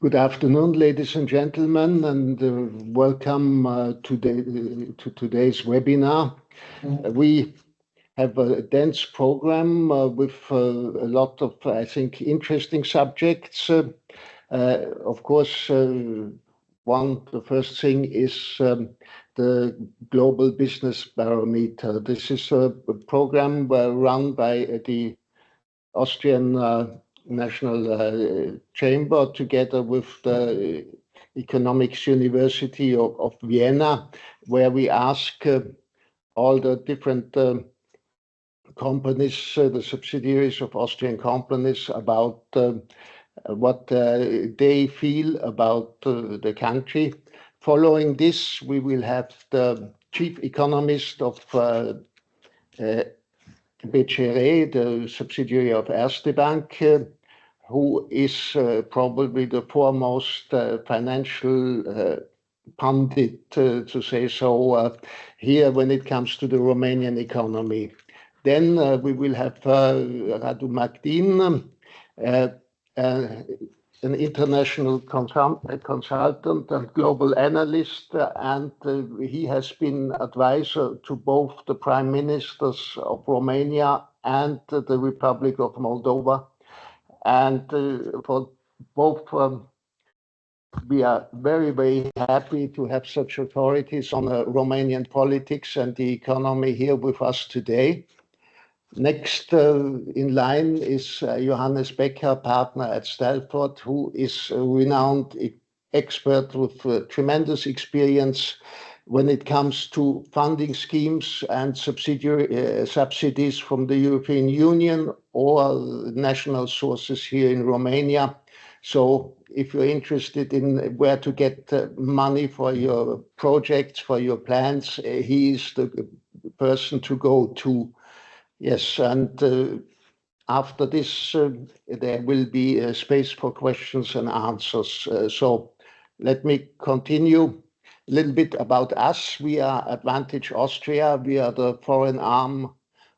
Good afternoon, ladies and gentlemen, and welcome to today's webinar. We have a dense program with a lot of, I think, interesting subjects. Of course, the first thing is the Global Business Barometer. This is a program run by the Austrian National Chamber together with the Economics University of Vienna, where we ask all the different companies, the subsidiaries of Austrian companies, about what they feel about the country. Following this, we will have the chief economist of BCR, the subsidiary of Erste Bank, who is probably the foremost financial pundit, to say so, here when it comes to the Romanian economy. Then we will have Radu Magdin, an international consultant and global analyst, and he has been advisor to both the prime ministers of Romania and the Republic of Moldova. And for both, we are very, very happy to have such authorities on Romanian politics and the economy here with us today. Next in line is Johannes Becker, partner at Stalford, who is a renowned expert with tremendous experience when it comes to funding schemes and subsidies from the European Union or national sources here in Romania. So if you're interested in where to get money for your projects, for your plans, he is the person to go to. Yes, and after this, there will be a space for questions and answers. So let me continue. A little bit about us. We are Advantage Austria. We are the foreign arm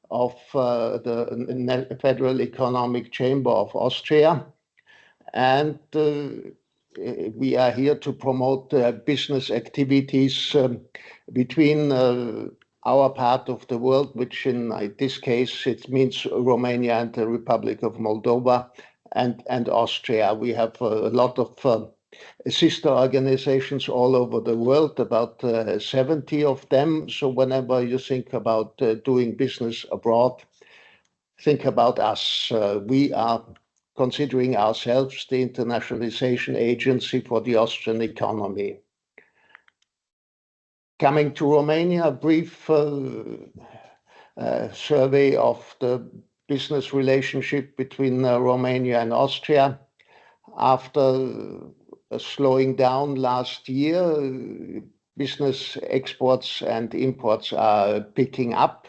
of the Federal Economic Chamber of Austria. And we are here to promote business activities between our part of the world, which in this case, it means Romania and the Republic of Moldova and Austria. We have a lot of sister organizations all over the world, about 70 of them. So whenever you think about doing business abroad, think about us. We are considering ourselves the internationalization agency for the Austrian economy. Coming to Romania, a brief survey of the business relationship between Romania and Austria. After slowing down last year, business exports and imports are picking up.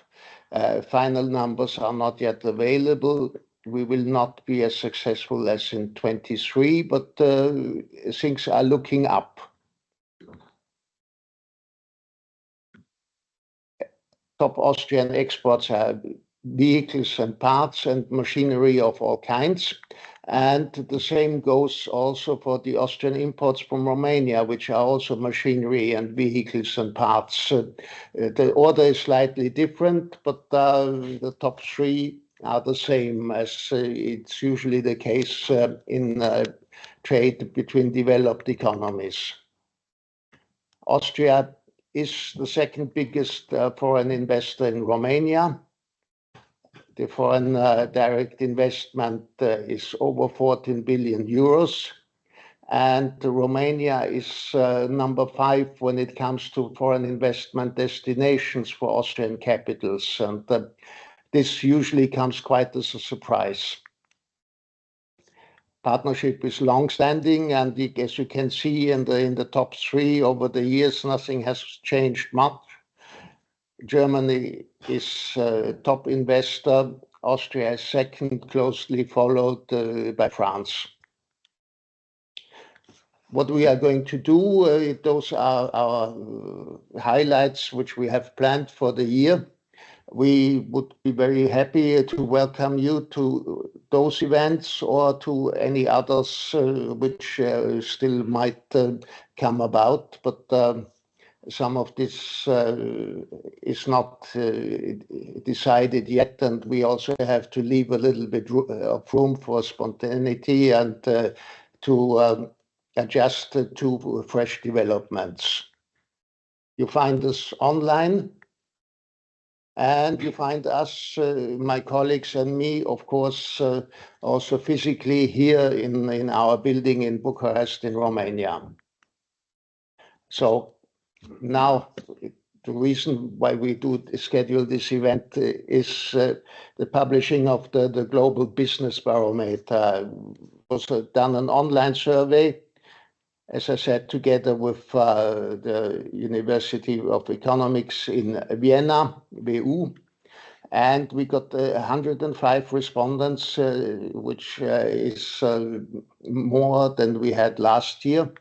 Final numbers are not yet available. We will not be as successful as in 23, but things are looking up. Top Austrian exports are vehicles and parts and machinery of all kinds. And the same goes also for the Austrian imports from Romania, which are also machinery and vehicles and parts. The order is slightly different, but the top three are the same, as it's usually the case in trade between developed economies. Austria is the second biggest foreign investor in Romania. The foreign direct investment is over 14 billion euros. And Romania is number 5 when it comes to foreign investment destinations for Austrian capitals. And this usually comes quite as a surprise. Partnership is long-standing, and as you can see in the top 3 over the years, nothing has changed much. Germany is top investor. Austria is second, closely followed by France. What we are going to do, those are our highlights which we have planned for the year. We would be very happy to welcome you to those events or to any others which still might come about. But some of this is not decided yet, and we also have to leave a little bit of room for spontaneity and to adjust to fresh developments. You find us online, and you find us, my colleagues and me, of course, also physically here in our building in Bukarest in Romania. So now the reason why we do schedule this event is the publishing of the Global Business Barometer. Was done an online survey, as I said, together with the University of Economics in Vienna, WU, and we got 105 respondents, which is more than we had last year,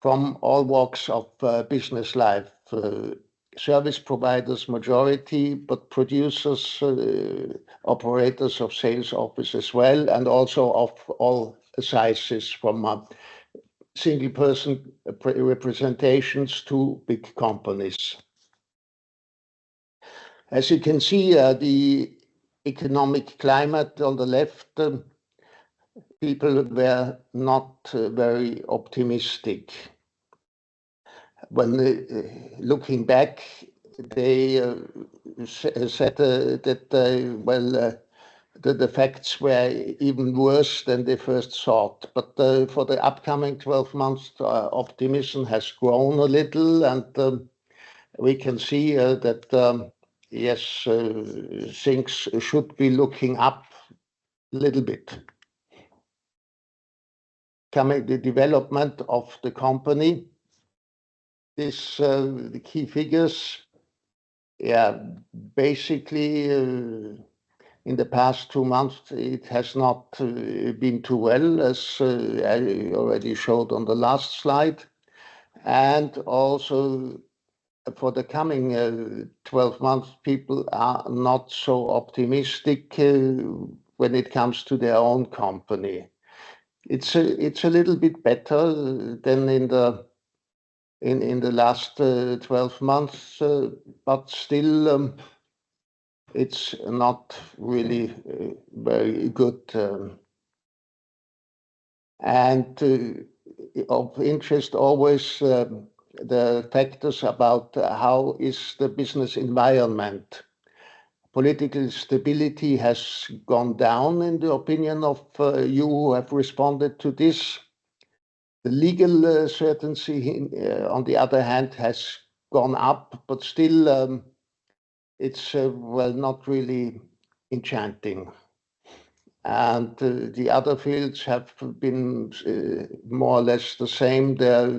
from all walks of business life. Service providers majority, but producers, operators of sales office as well, and also of all sizes, from single person representations to big companies. As you can see, the economic climate on the left, people were not very optimistic. When looking back, they said that, well, the facts were even worse than they first thought. But for the upcoming 12 months, optimism has grown a little, and we can see that, yes, things should be looking up a little bit. Coming the development of the company, this the key figures. Yeah, basically in the past 2 months it has not been too well, as I already showed on the last slide, and also for the coming 12 months people are not so optimistic when it comes to their own company. It's a little bit better than in the last 12 months, but still it's not really very good. And of interest always the factors about how is the business environment. Political stability has gone down in the opinion of you who have responded to this. The legal certainty, on the other hand, has gone up, but still it's, well, not really enchanting. And the other fields have been more or less the same. There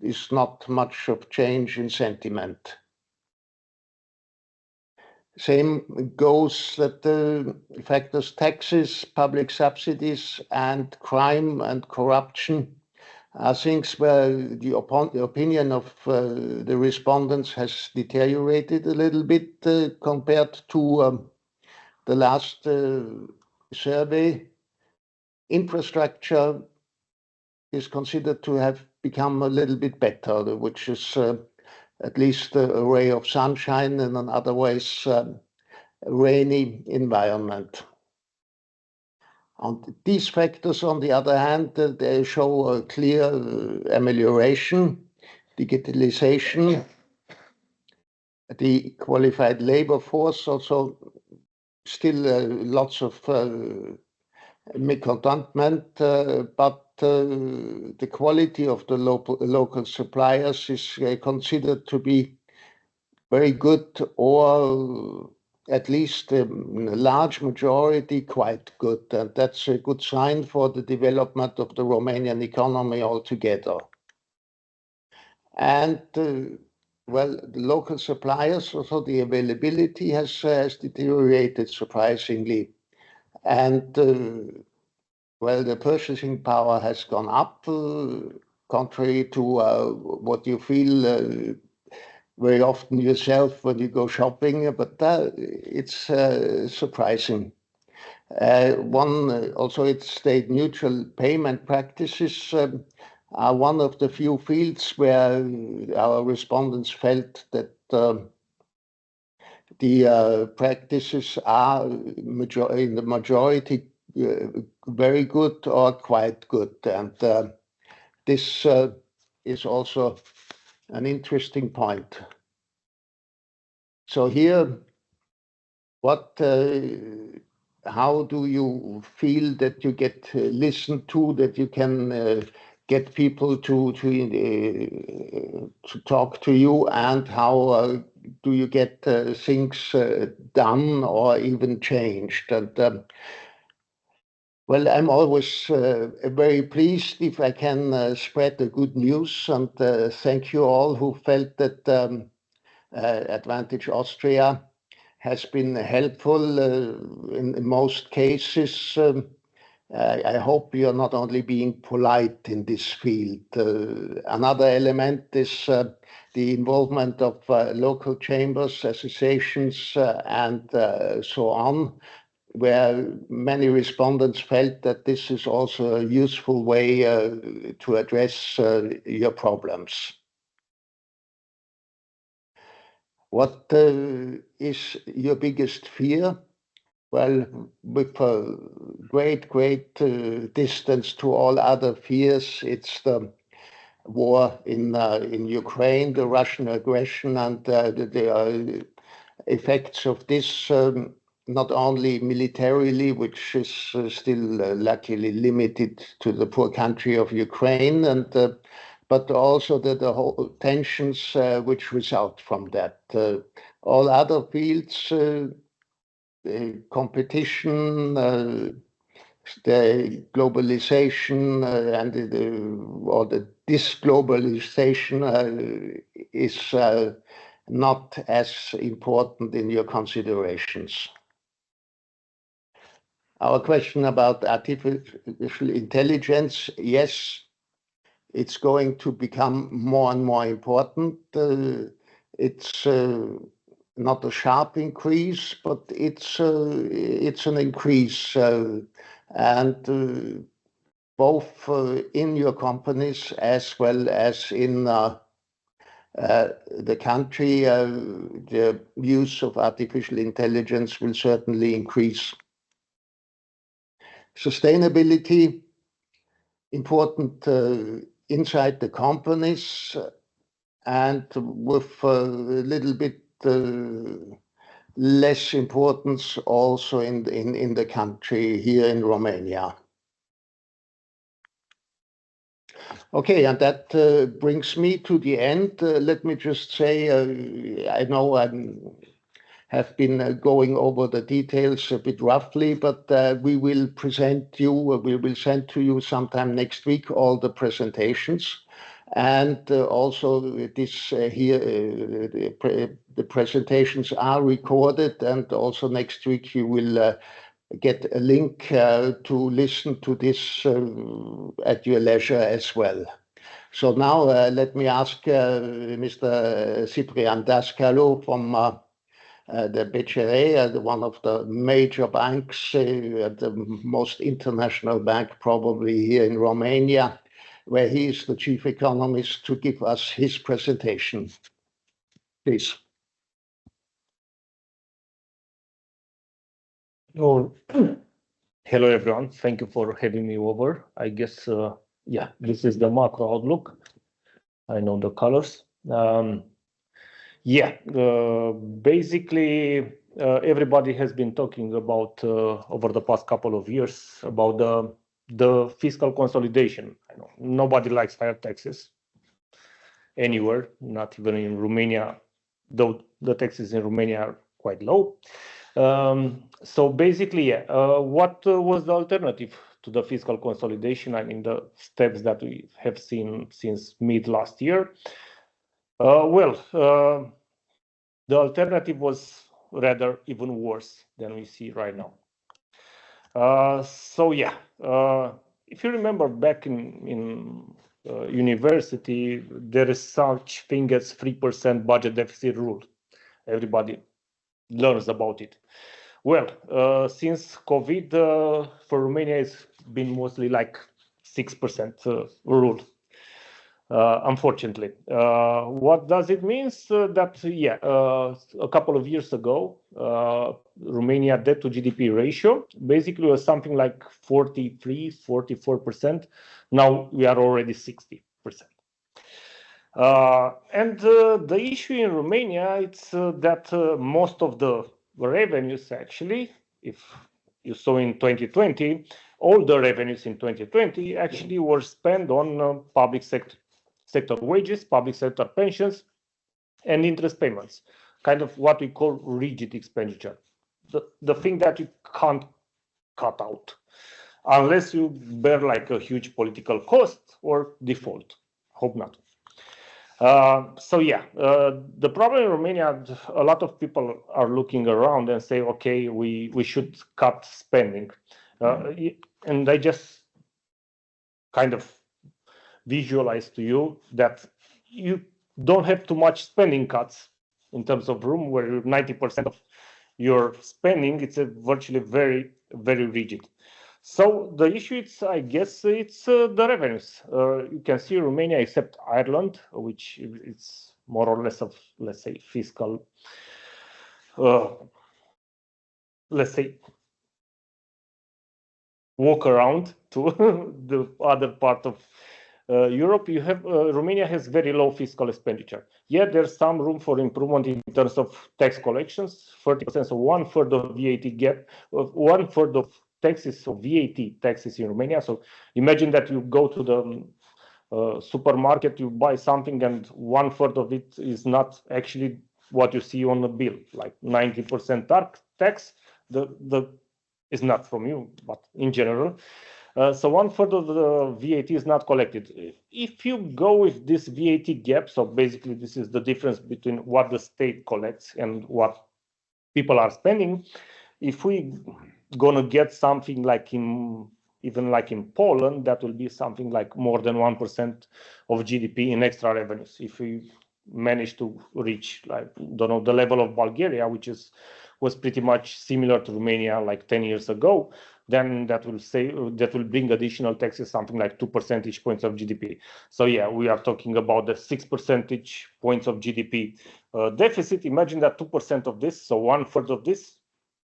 is not much of change in sentiment. Same goes that the factors taxes, public subsidies, and crime and corruption are things where the opinion of the respondents has deteriorated a little bit compared to the last survey. Infrastructure is considered to have become a little bit better, which is at least a ray of sunshine in an otherwise rainy environment. And these factors, on the other hand, they show a clear amelioration, digitalization, the qualified labor force, also still lots of miscontentment, but the quality of the local suppliers is considered to be very good, or at least a large majority quite good. And that's a good sign for the development of the Romanian economy altogether. And well, the local suppliers, also the availability has deteriorated surprisingly. And well, the purchasing power has gone up, contrary to what you feel very often yourself when you go shopping, but it's surprising. Also, it's state neutral payment practices are one of the few fields where our respondents felt that the practices are in the majority very good or quite good, and this is also an interesting point. So here, how do you feel that you get listened to, that you can get people to talk to you, and how do you get things done or even changed? And well, I'm always very pleased if I can spread the good news, and thank you all who felt that Advantage Austria has been helpful in most cases. I hope you're not only being polite in this field. Another element is the involvement of local chambers, associations, and so on, where many respondents felt that this is also a useful way to address your problems. What is your biggest fear? Well, with a great distance to all other fears, it's the war in Ukraine, the Russian aggression, and the effects of this, not only militarily, which is still luckily limited to the poor country of Ukraine, and but also the whole tensions which result from that. All other fields, competition, the globalization, and the disglobalization is not as important in your considerations. Our question about artificial intelligence, yes, it's going to become more and more important. It's not a sharp increase, but it's an increase, and both in your companies as well as in the country, the use of artificial intelligence will certainly increase. Sustainability, important inside the companies, and with a little bit less importance also in the country here in Romania. Okay, and that brings me to the end. Let me just say, I know I have been going over the details a bit roughly, but we will send to you sometime next week all the presentations. And also this here, the presentations are recorded, and also next week you will get a link to listen to this at your leisure as well. So now let me ask Mr. Cyprian Dascalo from the BCR, one of the major banks, the most international bank probably here in Romania, where he is the chief economist, to give us his presentation. Please. Oh, hello everyone. Thank you for having me over. I guess, yeah, this is the macro outlook. I know the colors. Basically, everybody has been talking about over the past couple of years about the fiscal consolidation. I know nobody likes higher taxes anywhere, not even in Romania, though the taxes in Romania are quite low. So basically, what was the alternative to the fiscal consolidation? I mean, the steps that we have seen since mid last year. The alternative was rather even worse than we see right now. If you remember back in university, there is such thing as 3% budget deficit rule. Everybody learns about it. Well, since COVID, for Romania, it's been mostly like 6% rule. Unfortunately, what does it mean? That a couple of years ago, Romania debt to GDP ratio basically was something like 43-44%. Now we are already 60%. And the issue in Romania, it's that most of the revenues actually, if you saw in 2020, all the revenues in 2020 actually were spent on public sector wages, public sector pensions, and interest payments, kind of what we call rigid expenditure, the thing that you can't cut out unless you bear like a huge political cost or default. Hope not. The problem in Romania, a lot of people are looking around and say, okay, we should cut spending. And I just kind of visualize to you that you don't have too much spending cuts in terms of room, where 90% of your spending, it's virtually very, very rigid. So the issue is, I guess, it's the revenues. You can see Romania, except Ireland, which is more or less of, let's say, fiscal, let's say, walk around to the other part of Europe. You have Romania has very low fiscal expenditure. Yet there's some room for improvement in terms of tax collections. 30%, so 1/3 of VAT gap, 1/3 of taxes, so VAT taxes in Romania. So imagine that you go to the supermarket, you buy something, and 1/3 of it is not actually what you see on the bill, like 90% tax. The is not from you, but in general. So 1/3 of the VAT is not collected. If you go with this VAT gap, so basically this is the difference between what the state collects and what people are spending. If we gonna get something like even like in Poland, that will be something like more than 1% of GDP in extra revenues. If we manage to reach, like, don't know, the level of Bulgaria, which was pretty much similar to Romania like 10 years ago, then that will bring additional taxes, something like 2 percentage points of GDP. So yeah, we are talking about the 6 percentage points of GDP deficit. Imagine that 2% of this, so 1/3 of this,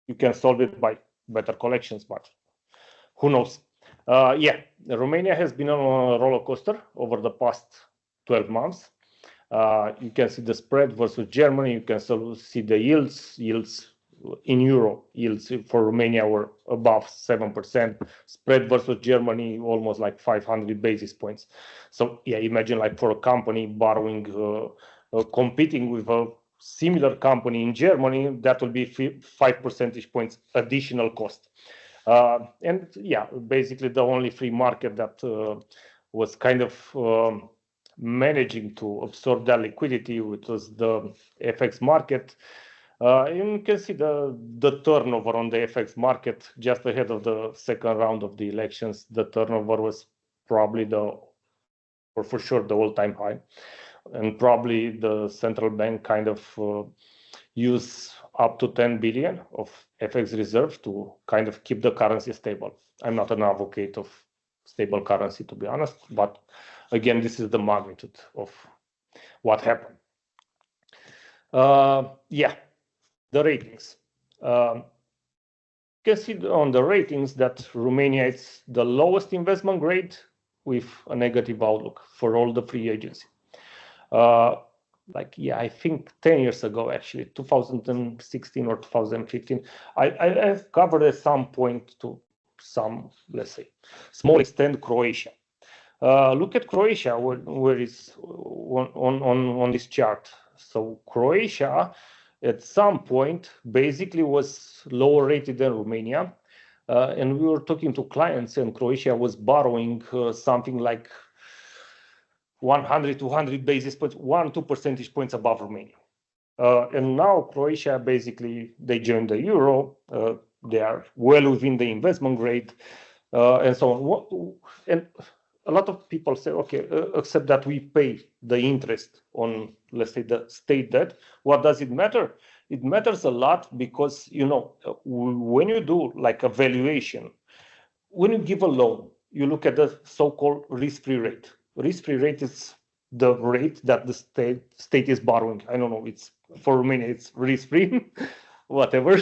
you can solve it by better collections, but who knows? Romania has been on a roller coaster over the past 12 months. You can see the spread versus Germany. You can see the yields in euro. Yields for Romania were above 7%. Spread versus Germany, almost like 500 basis points. So yeah, imagine like for a company borrowing, competing with a similar company in Germany, that will be 5 percentage points additional cost. And yeah, basically the only free market that was kind of managing to absorb that liquidity, which was the FX market. You can see the turnover on the FX market just ahead of the second round of the elections. The turnover was probably for sure the all-time high, and probably the central bank kind of use up to 10 billion of FX reserve to kind of keep the currency stable. I'm not an advocate of stable currency, to be honest, but again, this is the magnitude of what happened. The ratings. You can see on the ratings that Romania is the lowest investment grade with a negative outlook for all the free agency. I think 10 years ago, actually, 2016 or 2015, I've covered at some point to some, let's say, small extent, Croatia. Look at Croatia, where it's on this chart. So Croatia, at some point, basically was lower rated than Romania. And we were talking to clients, and Croatia was borrowing something like 100, 200 basis points, 1-2 percentage points above Romania. And now Croatia, basically, they joined the euro. They are well within the investment grade, and so on. And a lot of people say, okay, except that we pay the interest on, let's say, the state debt. What does it matter? It matters a lot because, you know, when you do like a valuation, when you give a loan, you look at the so-called risk-free rate. Risk-free rate is the rate that the state is borrowing. I don't know, it's for Romania, it's risk-free, whatever.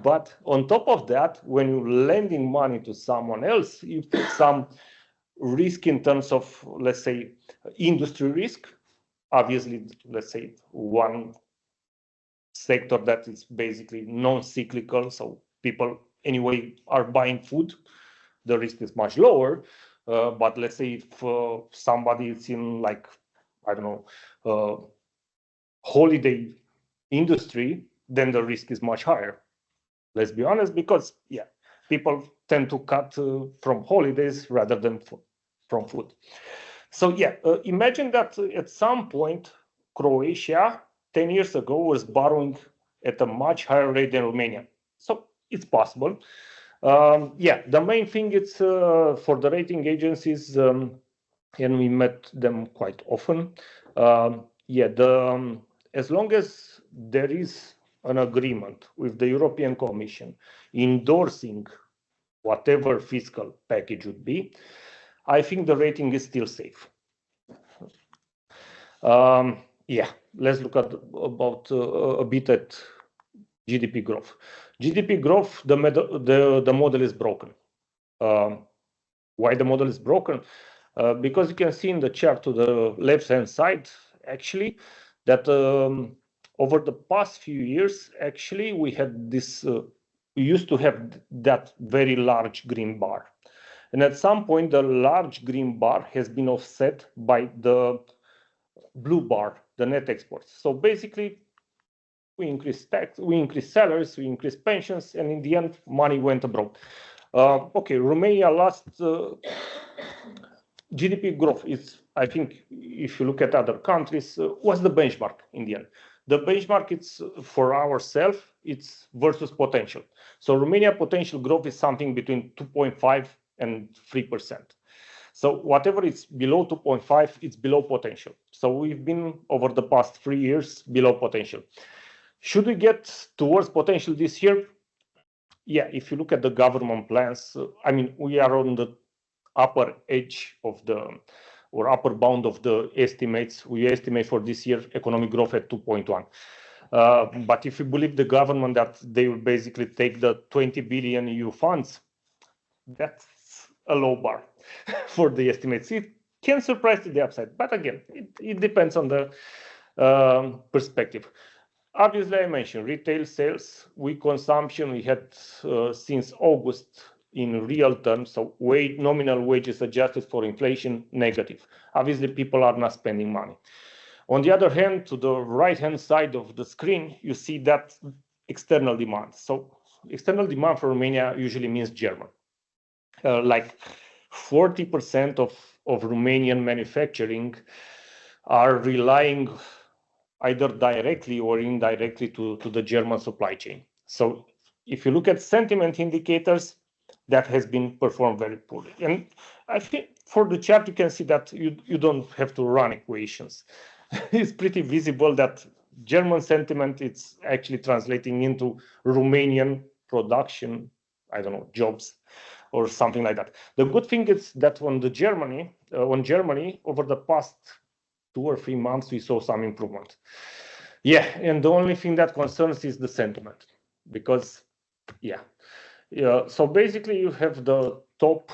But on top of that, when you're lending money to someone else, you put some risk in terms of, let's say, industry risk. Obviously, let's say one sector that is basically non-cyclical, so people anyway are buying food, the risk is much lower. But let's say if somebody is in, like, I don't know, holiday industry, then the risk is much higher. Let's be honest, because yeah, people tend to cut from holidays rather than from food. So yeah, imagine that at some point, Croatia 10 years ago was borrowing at a much higher rate than Romania. So it's possible. Yeah, the main thing is for the rating agencies, and we met them quite often. Yeah, as long as there is an agreement with the European Commission endorsing whatever fiscal package would be, I think the rating is still safe. Yeah, let's look at about a bit at GDP growth. GDP growth, the model is broken. Why the model is broken? Because you can see in the chart to the left-hand side, actually, that over the past few years, actually, we had this, we used to have that very large green bar. And at some point, the large green bar has been offset by the blue bar, the net exports. So basically, we increase tax, we increase salaries, we increase pensions, and in the end, money went abroad. Okay, Romania last GDP growth is, I think, if you look at other countries, what's the benchmark in the end? The benchmark it's for ourselves, it's versus potential. So Romania potential growth is something between 2.5 and 3%. So whatever is below 2.5, it's below potential. So we've been over the past 3 years below potential. Should we get towards potential this year? Yeah, if you look at the government plans, I mean, we are on the upper edge of the, or upper bound of the estimates. We estimate for this year economic growth at 2.1. But if you believe the government that they will basically take the 20 billion EU funds, that's a low bar for the estimates. It can surprise to the upside, but again, it depends on the perspective. Obviously, I mentioned retail sales, weak consumption. We had since August in real terms, so nominal wages adjusted for inflation, negative. Obviously, people are not spending money. On the other hand, to the right-hand side of the screen, you see that external demand. So external demand for Romania usually means German. Like 40% of Romanian manufacturing are relying either directly or indirectly to the German supply chain. So if you look at sentiment indicators, that has been performed very poorly. And I think for the chart, you can see that you don't have to run equations. It's pretty visible that German sentiment, it's actually translating into Romanian production, I don't know, jobs or something like that. The good thing is that on Germany, over the past 2 or 3 months, we saw some improvement. Yeah, and the only thing that concerns is the sentiment, because yeah. So basically, you have the top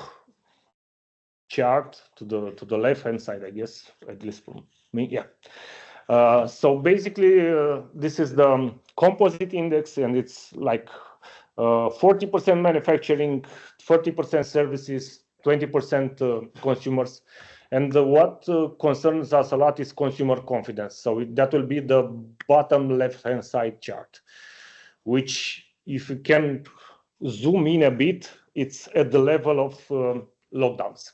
chart to the left-hand side, I guess, at least for me. Yeah. So basically, this is the composite index, and it's like 40% manufacturing, 30% services, 20% consumers. And what concerns us a lot is consumer confidence. So that will be the bottom left-hand side chart, which if you can zoom in a bit, it's at the level of lockdowns.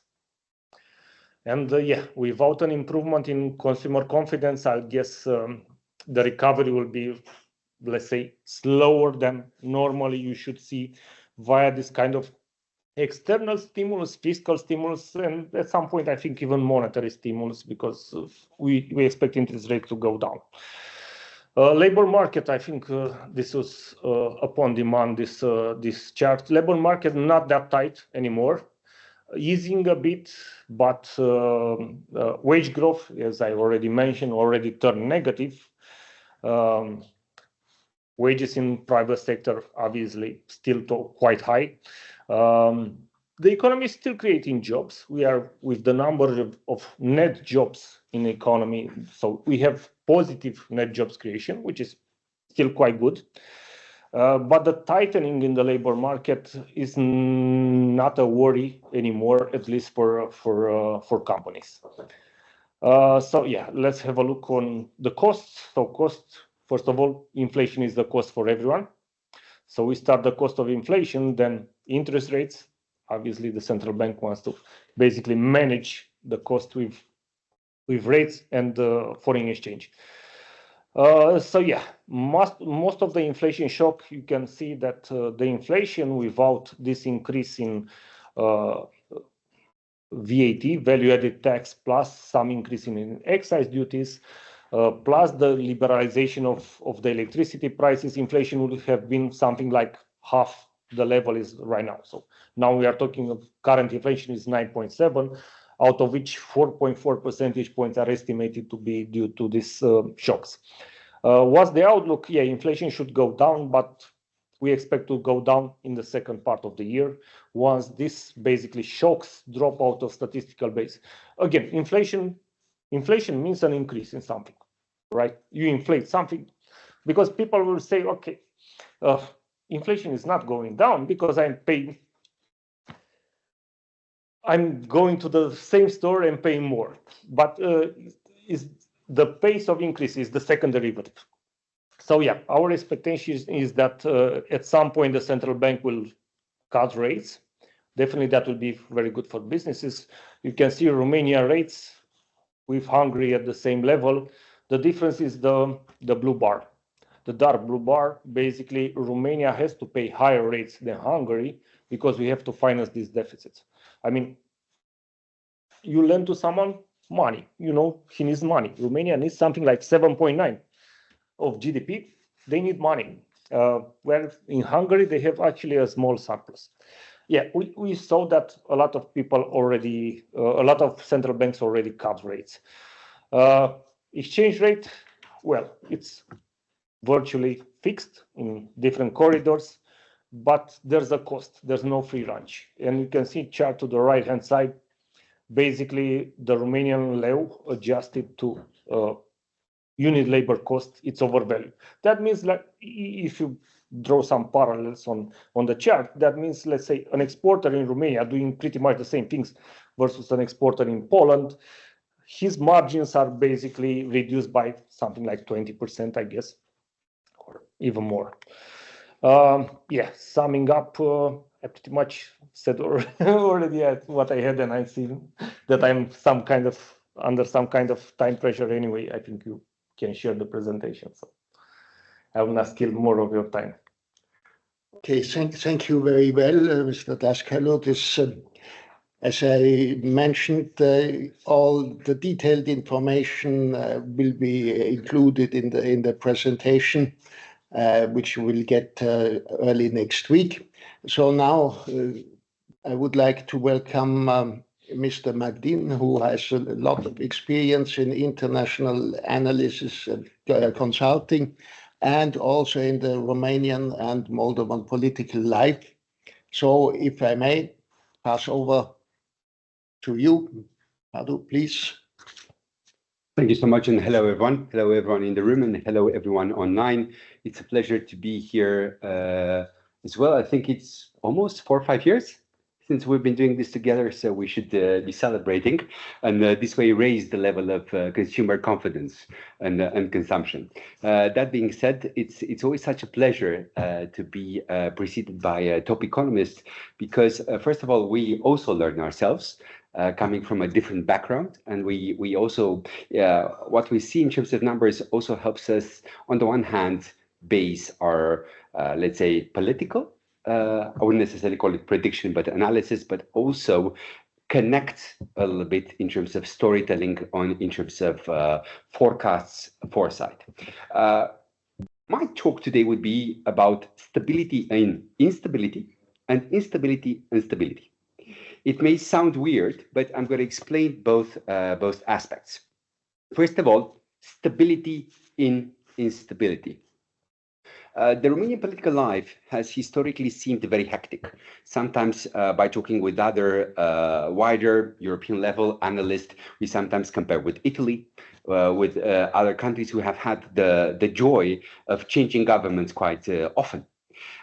And yeah, without an improvement in consumer confidence, I guess the recovery will be, let's say, slower than normally you should see via this kind of external stimulus, fiscal stimulus, and at some point, I think even monetary stimulus, because we expect interest rate to go down. Labor market, I think this was upon demand, this chart. Labor market not that tight anymore, easing a bit, but wage growth, as I already mentioned, already turned negative. Wages in private sector, obviously, still quite high. The economy is still creating jobs. We are with the number of net jobs in the economy. So we have positive net jobs creation, which is still quite good. But the tightening in the labor market is not a worry anymore, at least for companies. So yeah, let's have a look on the costs. So cost, first of all, inflation is the cost for everyone. So we start the cost of inflation, then interest rates. Obviously, the central bank wants to basically manage the cost with rates and foreign exchange. So yeah, most of the inflation shock, you can see that the inflation without this increase in VAT, value-added tax, plus some increase in excise duties, plus the liberalization of the electricity prices, inflation would have been something like half the level is right now. So now we are talking of current inflation is 9.7, out of which 4.4 percentage points are estimated to be due to these shocks. What's the outlook? Yeah, inflation should go down, but we expect to go down in the second part of the year once this basically shocks drop out of statistical base. Again, inflation means an increase in something, right? You inflate something because people will say, okay, inflation is not going down because I'm going to the same store and paying more. But is the pace of increase is the second derivative. So yeah, our expectation is that at some point the central bank will cut rates. Definitely that will be very good for businesses. You can see Romania rates with Hungary at the same level. The difference is the blue bar. The dark blue bar, basically Romania has to pay higher rates than Hungary because we have to finance these deficits. I mean, you lend to someone money, he needs money. Romania needs something like 7.9 of GDP. They need money. Where in Hungary, they have actually a small surplus. Yeah, we saw that a lot of people already, a lot of central banks already cut rates. Exchange rate, well, it's virtually fixed in different corridors, but there's a cost. There's no free lunch. And you can see chart to the right-hand side, basically the Romanian leu adjusted to unit labor cost, it's overvalued. That means like if you draw some parallels on the chart, that means, let's say, an exporter in Romania doing pretty much the same things versus an exporter in Poland, his margins are basically reduced by something like 20%, I guess, or even more. Yeah, summing up, I pretty much said already what I had, and I see that I'm under some kind of time pressure anyway. I think you can share the presentation, so I will not steal more of your time. Okay, thank you very well, Mr. Daskalo. This, as I mentioned, all the detailed information will be included in the presentation, which you will get early next week. So now I would like to welcome Mr. Magdin, who has a lot of experience in international analysis and consulting, and also in the Romanian and Moldovan political life. So if I may pass over to you, Radu, please. Thank you so much, and hello everyone. Hello everyone in the room, and hello everyone online. It's a pleasure to be here as well. I think it's almost 4 or 5 years since we've been doing this together, so we should be celebrating, and this way raise the level of consumer confidence and consumption. That being said, it's always such a pleasure to be preceded by a top economist, because first of all, we also learn ourselves, coming from a different background, and we also what we see in terms of numbers also helps us, on the one hand, base our let's say political I wouldn't necessarily call it prediction, but analysis, but also connect a little bit in terms of storytelling in terms of forecasts, foresight. My talk today would be about stability and instability, and instability and stability. It may sound weird, but I'm going to explain both aspects. First of all, stability in instability. The Romanian political life has historically seemed very hectic. Sometimes by talking with other wider European level analysts, we sometimes compare with Italy, with other countries who have had the joy of changing governments quite often.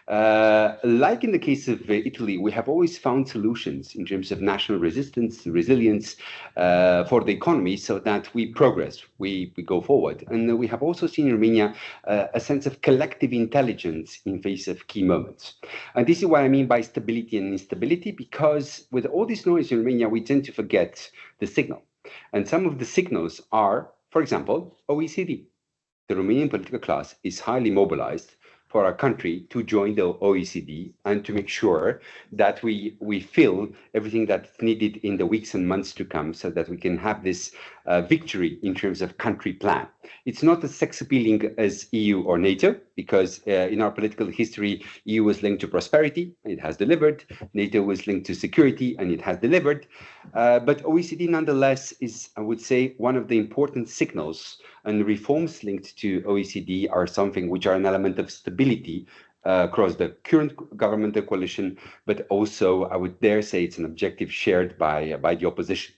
Like in the case of Italy, we have always found solutions in terms of national resistance, resilience for the economy so that we progress, we go forward. And we have also seen in Romania a sense of collective intelligence in face of key moments. And this is what I mean by stability and instability, because with all this noise in Romania, we tend to forget the signal. And some of the signals are, for example, OECD. The Romanian political class is highly mobilized for our country to join the OECD and to make sure that we fill everything that's needed in the weeks and months to come so that we can have this victory in terms of country plan. It's not as sex appealing as EU or NATO, because in our political history, EU was linked to prosperity, and it has delivered. NATO was linked to security, and it has delivered. But OECD nonetheless is, I would say, one of the important signals, and reforms linked to OECD are something which are an element of stability across the current governmental coalition, but also I would dare say it's an objective shared by the opposition.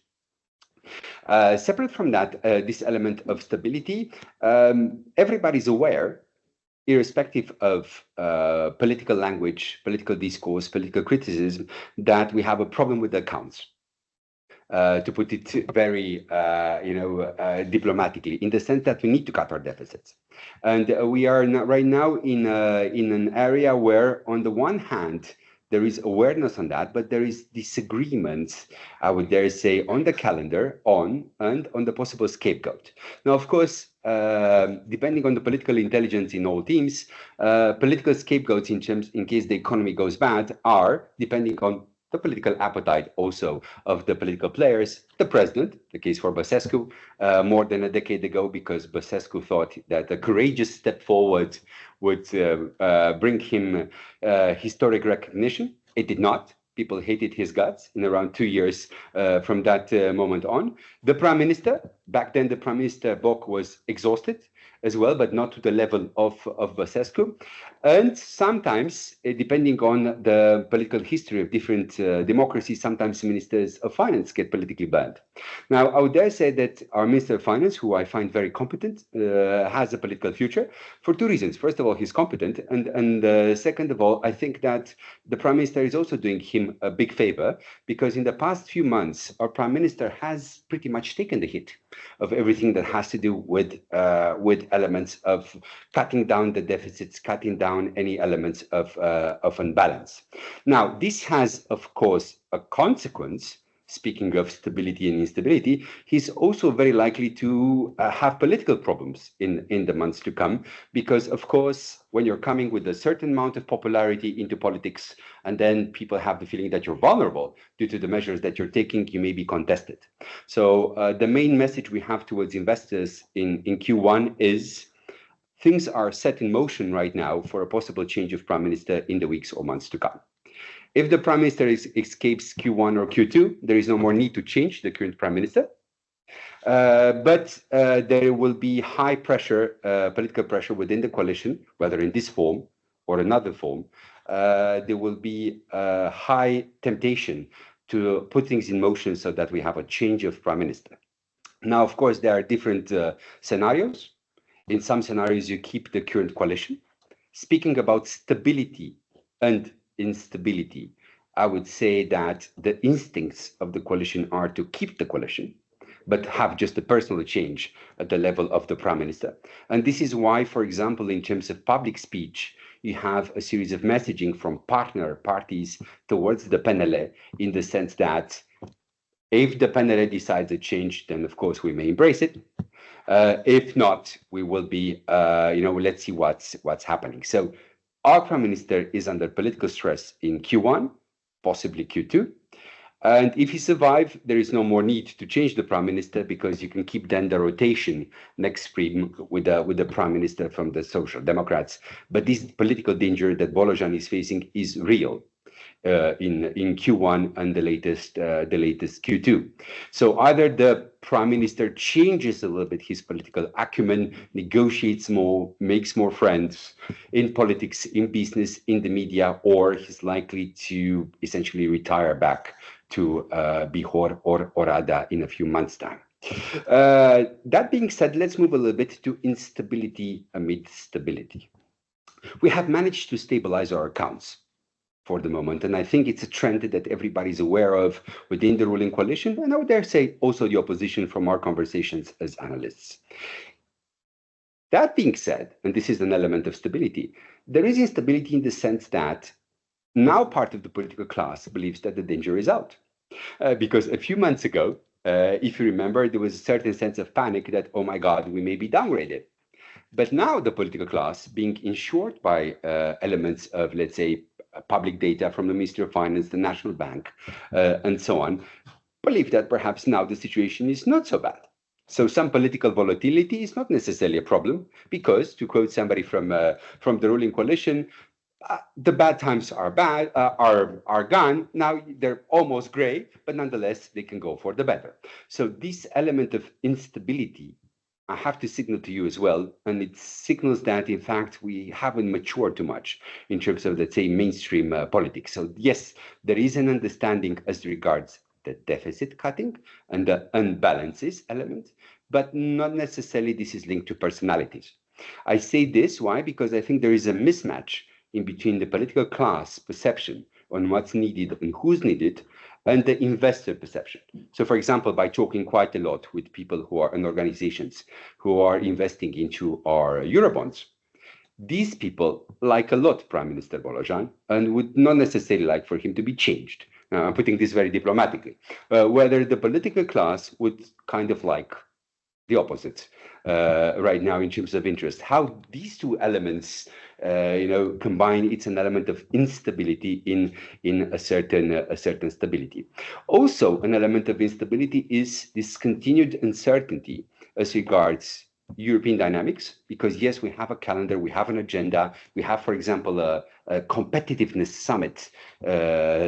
Separate from that, this element of stability, everybody's aware, irrespective of political language, political discourse, political criticism, that we have a problem with the accounts. To put it very, diplomatically, in the sense that we need to cut our deficits. And we are right now in an area where, on the one hand, there is awareness on that, but there is disagreement, I would dare say, on the calendar, and on the possible scapegoat. Now, of course, depending on the political intelligence in all teams, political scapegoats in case the economy goes bad are, depending on the political appetite also of the political players, the president, the case for Băsescu, more than a decade ago, because Băsescu thought that a courageous step forward would bring him historic recognition. It did not. People hated his guts in around 2 years from that moment on. The prime minister, back then the prime minister Boc was exhausted as well, but not to the level of Băsescu. And sometimes, depending on the political history of different democracies, sometimes ministers of finance get politically banned. Now, I would dare say that our Minister of Finance, who I find very competent, has a political future for two reasons. First of all, he's competent. And second of all, I think that the Prime Minister is also doing him a big favor, because in the past few months, our Prime Minister has pretty much taken the hit of everything that has to do with elements of cutting down the deficits, cutting down any elements of unbalance. Now, this has, of course, a consequence. Speaking of stability and instability, he's also very likely to have political problems in the months to come, because, of course, when you're coming with a certain amount of popularity into politics, and then people have the feeling that you're vulnerable due to the measures that you're taking, you may be contested. So the main message we have towards investors in Q1 is things are set in motion right now for a possible change of prime minister in the weeks or months to come. If the prime minister escapes Q1 or Q2, there is no more need to change the current prime minister. But there will be high pressure, political pressure within the coalition, whether in this form or another form. There will be a high temptation to put things in motion so that we have a change of prime minister. Now, of course, there are different scenarios. In some scenarios, you keep the current coalition. Speaking about stability and instability, I would say that the instincts of the coalition are to keep the coalition, but have just a personal change at the level of the prime minister. And this is why, for example, in terms of public speech, you have a series of messaging from partner parties towards the PNL, in the sense that if the PNL decides a change, then of course we may embrace it. If not, we will be, let's see what's happening. So Our Prime Minister is under political stress in Q1, possibly Q2. And if he survives, there is no more need to change the Prime Minister because you can keep then the rotation next spring with the Prime Minister from the Social Democrats. But this political danger that Bolojan is facing is real in Q1 and the latest Q2. So either the Prime Minister changes a little bit his political acumen, negotiates more, makes more friends in politics, in business, in the media, or he's likely to essentially retire back to Bihor or Orada in a few months' time. That being said, let's move a little bit to instability amid stability. We have managed to stabilize our accounts for the moment, and I think it's a trend that everybody's aware of within the ruling coalition, and I would dare say also the opposition from our conversations as analysts. That being said, and this is an element of stability, there is instability in the sense that now part of the political class believes that the danger is out. Because a few months ago, if you remember, there was a certain sense of panic that, oh my God, we may be downgraded. But now the political class, being insured by elements of, let's say, public data from the Ministry of Finance, the National Bank, and so on, believe that perhaps now the situation is not so bad. So some political volatility is not necessarily a problem because, to quote somebody from the ruling coalition, the bad times are gone. Now they're almost gray, but nonetheless, they can go for the better. So this element of instability, I have to signal to you as well, and it signals that, in fact, we haven't matured too much in terms of, let's say, mainstream politics. So yes, there is an understanding as regards the deficit cutting and the unbalances element, but not necessarily this is linked to personalities. I say this, why? Because I think there is a mismatch in between the political class perception on what's needed and who's needed and the investor perception. So, for example, by talking quite a lot with people who are in organizations who are investing into our Eurobonds, these people like a lot Prime Minister Bolojan and would not necessarily like for him to be changed. Now, I'm putting this very diplomatically. Whether the political class would kind of like the opposite right now in terms of interest. How these two elements combine, it's an element of instability in a certain stability. Also, an element of instability is this continued uncertainty as regards European dynamics, because yes, we have a calendar, we have an agenda, we have, for example, a competitiveness summit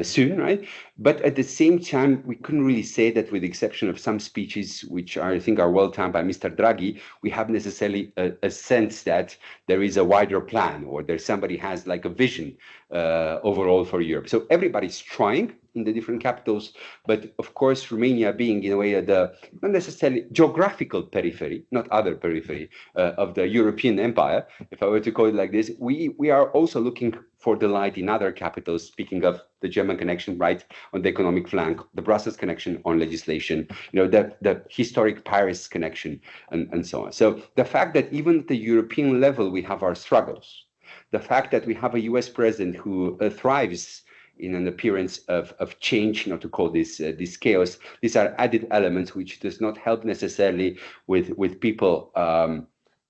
soon, right? But at the same time, we couldn't really say that, with the exception of some speeches, which I think are well timed by Mr. Draghi, we have necessarily a sense that there is a wider plan or there's somebody has like a vision overall for Europe. So everybody's trying in the different capitals, but of course, Romania being in a way at the not necessarily geographical periphery, not other periphery of the European empire, if I were to call it like this, we are also looking for the light in other capitals, speaking of the German connection right on the economic flank, the Brussels connection on legislation, the historic Paris connection, and so on. So the fact that even at the European level, we have our struggles, the fact that we have a US president who thrives in an appearance of change, not to call this chaos, these are added elements which does not help necessarily with people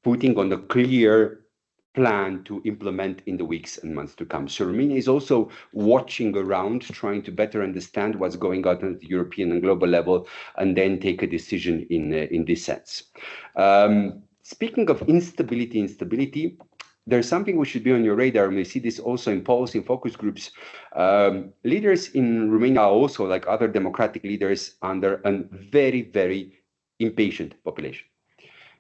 putting on the clear plan to implement in the weeks and months to come. So Romania is also watching around, trying to better understand what's going on at the European and global level, and then take a decision in this sense. Speaking of instability, there's something which should be on your radar, and we see this also in polls, in focus groups. Leaders in Romania are also, like other democratic leaders, under a very, very impatient population.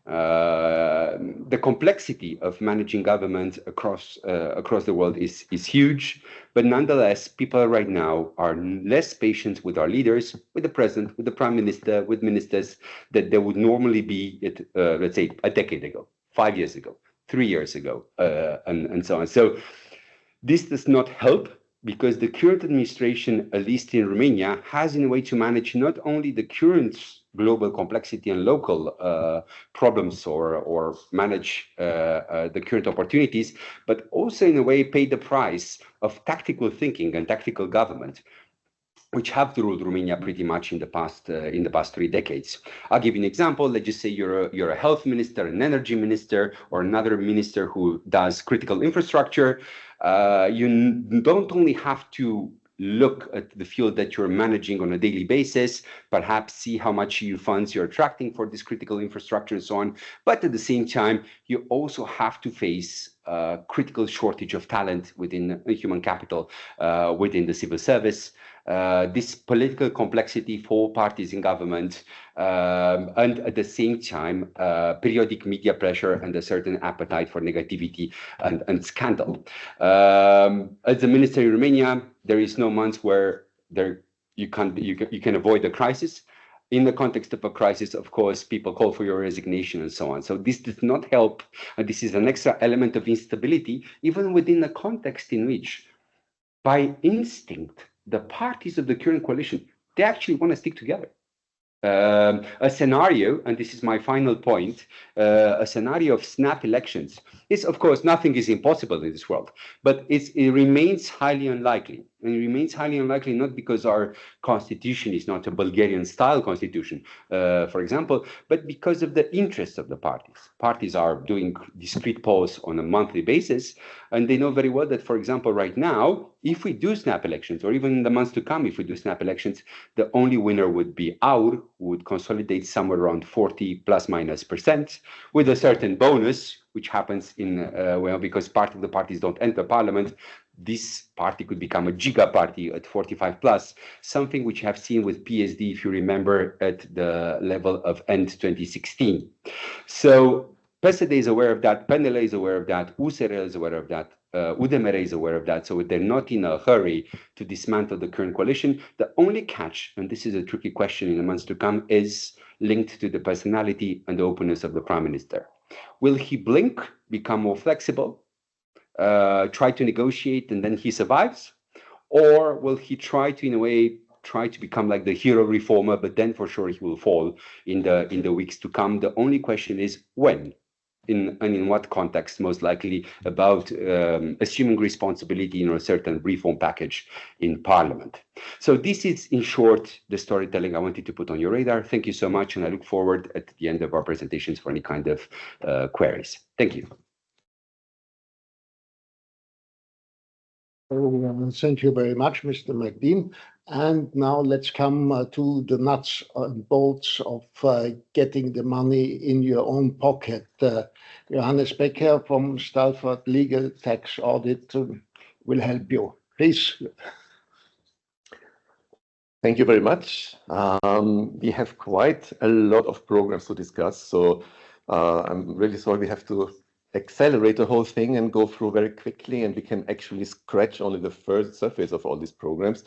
The complexity of managing government across the world is huge, but nonetheless, people right now are less patient with our leaders, with the president, with the prime minister, with ministers that they would normally be, let's say, a decade ago, 5 years ago, 3 years ago, and so on. So this does not help, because the current administration, at least in Romania, has in a way to manage not only the current global complexity and local problems or manage the current opportunities, but also in a way pay the price of tactical thinking and tactical government, which have ruled Romania pretty much in the past 3 decades. I'll give you an example. Let's just say you're a health minister, an energy minister, or another minister who does critical infrastructure. You don't only have to look at the field that you're managing on a daily basis, perhaps see how much EU funds you're attracting for this critical infrastructure and so on. But at the same time, you also have to face a critical shortage of talent within human capital, within the civil service. This political complexity for parties in government, and at the same time, periodic media pressure and a certain appetite for negativity and scandal. As a minister in Romania, there is no month where you can avoid a crisis. In the context of a crisis, of course, people call for your resignation and so on. So this does not help. And this is an extra element of instability, even within a context in which, by instinct, the parties of the current coalition, they actually want to stick together. A scenario, and this is my final point, a scenario of snap elections is, of course, nothing is impossible in this world, but it remains highly unlikely. And it remains highly unlikely not because our constitution is not a Bulgarian-style constitution, for example, but because of the interests of the parties. Parties are doing discrete polls on a monthly basis, and they know very well that, for example, right now, if we do snap elections, or even in the months to come, if we do snap elections, the only winner would be Aur, who would consolidate somewhere around 40%±, with a certain bonus, which happens in, well, because part of the parties don't enter parliament, this party could become a giga party at 45 plus, something which you have seen with PSD, if you remember, at the level of end 2016. So PSD is aware of that, PNL is aware of that, USR is aware of that, UDMR is aware of that, so they're not in a hurry to dismantle the current coalition. The only catch, and this is a tricky question in the months to come, is linked to the personality and the openness of the Prime Minister. Will he blink, become more flexible, try to negotiate and then he survives? Or will he try to, in a way, try to become like the hero reformer, but then for sure he will fall in the weeks to come? The only question is when, and in what context, most likely about assuming responsibility in a certain reform package in Parliament. So this is, in short, the storytelling I wanted to put on your radar. Thank you so much, and I look forward at the end of our presentations for any kind of queries. Thank you. Thank you very much, Mr. McDean. And now let's come to the nuts and bolts of getting the money in your own pocket. Johannes Becker from Stalford Legal Tax Audit will help you. Please. Thank you very much. We have quite a lot of programs to discuss, so I'm really sorry we have to accelerate the whole thing and go through very quickly, and we can actually scratch only the first surface of all these programs.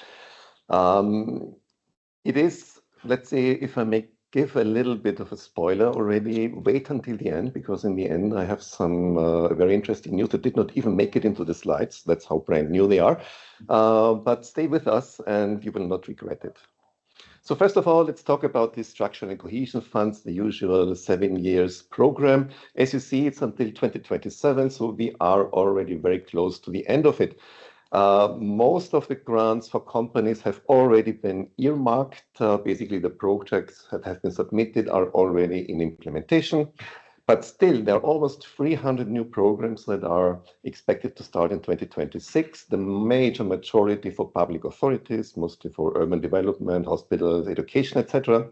It is, let's say, if I may give a little bit of a spoiler already, wait until the end, because in the end I have some very interesting news that did not even make it into the slides. That's how brand new they are. But stay with us and you will not regret it. So first of all, let's talk about the structural and cohesion funds, the usual 7 years program. As you see, it's until 2027, so we are already very close to the end of it. Most of the grants for companies have already been earmarked. Basically, the projects that have been submitted are already in implementation. But still, there are almost 300 new programs that are expected to start in 2026. The major majority for public authorities, mostly for urban development, hospitals, education, etc.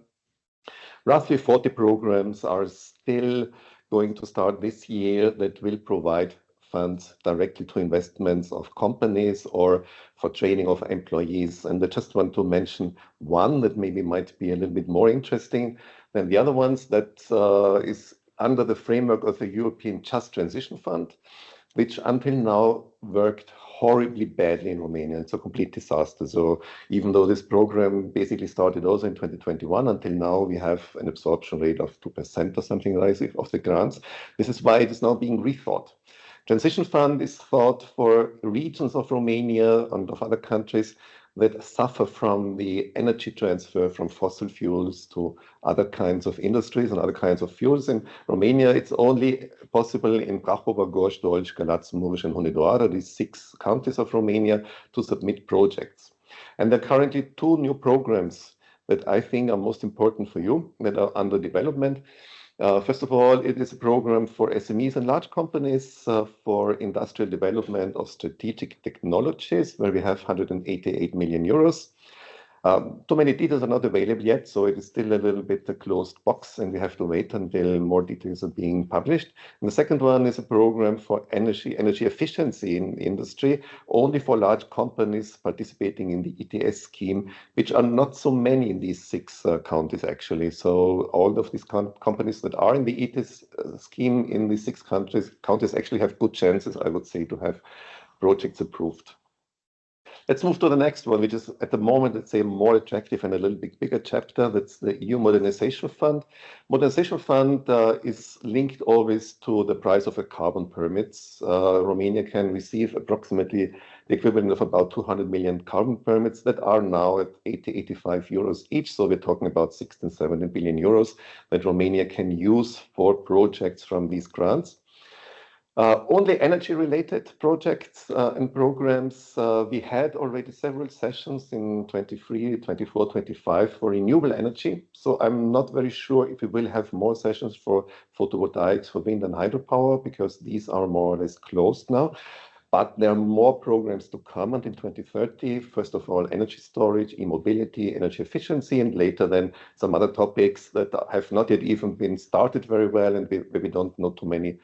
Roughly 40 programs are still going to start this year that will provide funds directly to investments of companies or for training of employees. And I just want to mention one that maybe might be a little bit more interesting than the other ones, that is under the framework of the European Just Transition Fund, which until now worked horribly badly in Romania. It's a complete disaster. So even though this program basically started also in 2021, until now we have an absorption rate of 2% or something like this of the grants. This is why it is now being rethought. Transition Fund is thought for regions of Romania and of other countries that suffer from the energy transfer from fossil fuels to other kinds of industries and other kinds of fuels. In Romania, it's only possible in Prahova, Gorj, Dolj, Galați, Mureș, and Hunedoara, these 6 counties of Romania, to submit projects. And there are currently 2 new programs that I think are most important for you that are under development. First of all, it is a program for SMEs and large companies for industrial development of strategic technologies, where we have 188 million euros. Too many details are not available yet, so it is still a little bit a closed box, and we have to wait until more details are being published. And the second one is a program for energy efficiency in industry, only for large companies participating in the ETS scheme, which are not so many in these 6 counties actually. So all of these companies that are in the ETS scheme in the 6 counties actually have good chances, I would say, to have projects approved. Let's move to the next one, which is at the moment, let's say, more attractive and a little bit bigger chapter. That's the EU Modernization Fund. Modernization Fund is linked always to the price of a carbon permits. Romania can receive approximately the equivalent of about 200 million carbon permits that are now at 85 euros each. So we're talking about 16, 17 billion euros that Romania can use for projects from these grants. Only energy-related projects and programs. We had already several sessions in 23, 24, 25 for renewable energy. So I'm not very sure if we will have more sessions for photovoltaics, for wind and hydropower, because these are more or less closed now. But there are more programs to come until 2030. First of all, energy storage, e-mobility, energy efficiency, and later then some other topics that have not yet even been started very well, and we don't know too many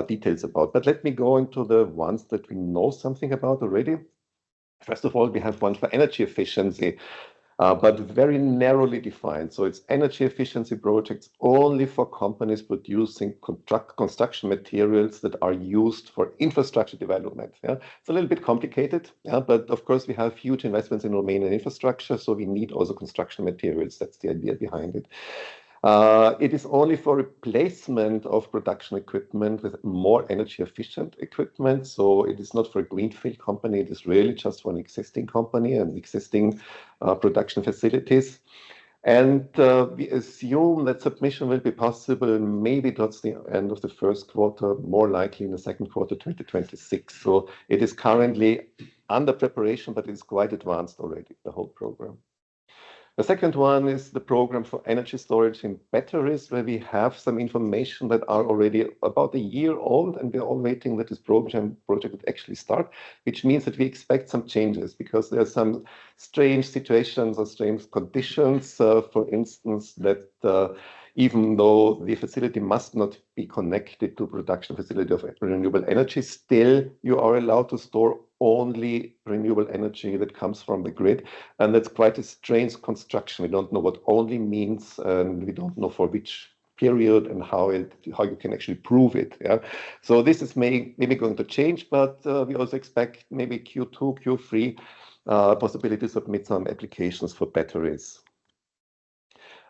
details about. But let me go into the ones that we know something about already. First of all, we have one for energy efficiency, but very narrowly defined. So it's energy efficiency projects only for companies producing construction materials that are used for infrastructure development. Yeah? It's a little bit complicated, yeah? But of course we have huge investments in Romanian infrastructure, so we need also construction materials. That's the idea behind it. It is only for replacement of production equipment with more energy efficient equipment. So it is not for a greenfield company. It is really just for an existing company and existing production facilities. And we assume that submission will be possible maybe towards the end of the first quarter, more likely in the second quarter 2026. So it is currently under preparation, but it's quite advanced already, the whole program. The second one is the program for energy storage in batteries, where we have some information that are already about a year old, and we're all waiting that this project would actually start, which means that we expect some changes because there are some strange situations or strange conditions. For instance, that even though the facility must not be connected to production facility of renewable energy, still you are allowed to store only renewable energy that comes from the grid. And that's quite a strange construction. We don't know what only means, and we don't know for which period and how you can actually prove it. Yeah. So this is maybe going to change, but we also expect maybe Q2, Q3 possibility to submit some applications for batteries.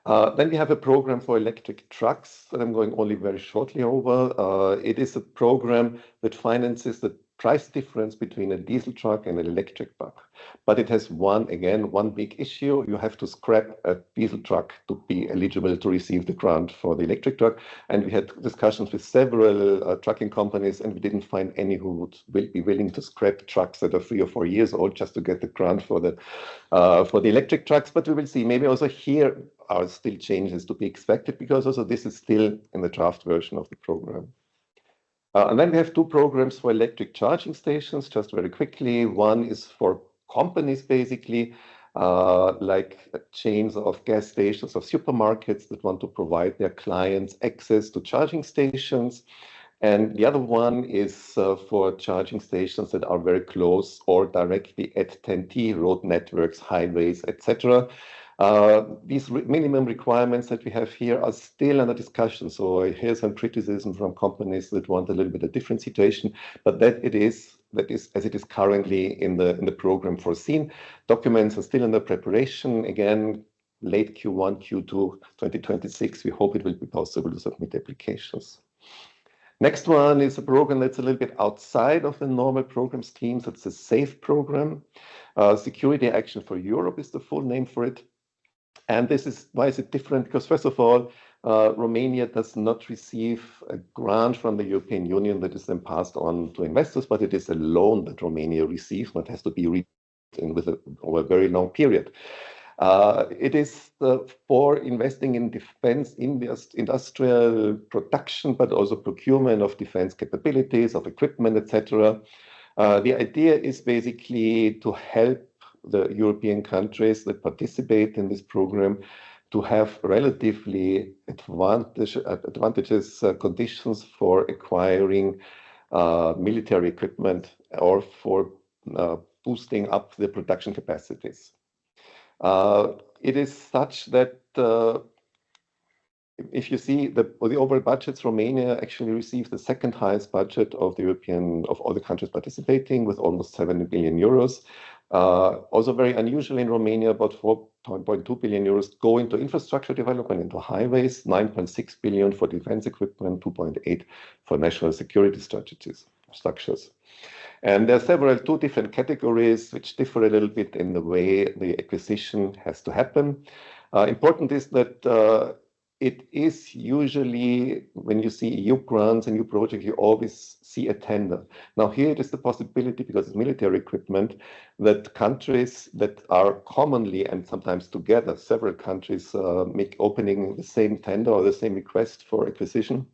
Then we have a program for electric trucks that I'm going only very shortly over. It is a program that finances the price difference between a diesel truck and an electric truck. But it has one big issue. You have to scrap a diesel truck to be eligible to receive the grant for the electric truck. And we had discussions with several trucking companies, and we didn't find any who will be willing to scrap trucks that are 3 or 4 years old just to get the grant for the electric trucks. But we will see. Maybe also here are still changes to be expected, because also this is still in the draft version of the program. And then we have 2 programs for electric charging stations, just very quickly. One is for companies, basically, like chains of gas stations, of supermarkets that want to provide their clients access to charging stations. And the other one is for charging stations that are very close or directly at TEN-T road networks, highways, etc. These minimum requirements that we have here are still under discussion. So I hear some criticism from companies that want a little bit of different situation, but that is as it is currently in the program foreseen. Documents are still under preparation. Again, late Q1, Q2 2026. We hope it will be possible to submit applications. Next one is a program that's a little bit outside of the normal program schemes. It's a SAFE program. Security Action for Europe is the full name for it. And why is it different? Because first of all, Romania does not receive a grant from the European Union that is then passed on to investors, but it is a loan that Romania receives, but has to be written over a very long period. It is for investing in defense industrial production, but also procurement of defense capabilities, of equipment, etc. The idea is basically to help the European countries that participate in this program to have relatively advantageous conditions for acquiring military equipment or for boosting up the production capacities. It is such that if you see the overall budgets, Romania actually received the second highest budget of all the countries participating, with almost 70 billion euros. Also very unusual in Romania, about 4.2 billion euros go into infrastructure development, into highways, 9.6 billion for defense equipment, 2.8 for national security structures. And there are two different categories which differ a little bit in the way the acquisition has to happen. Important is that it is usually, when you see EU grants and EU projects, you always see a tender. Now here it is the possibility, because it's military equipment, that countries that are commonly and sometimes together, several countries opening the same tender or the same request for acquisition,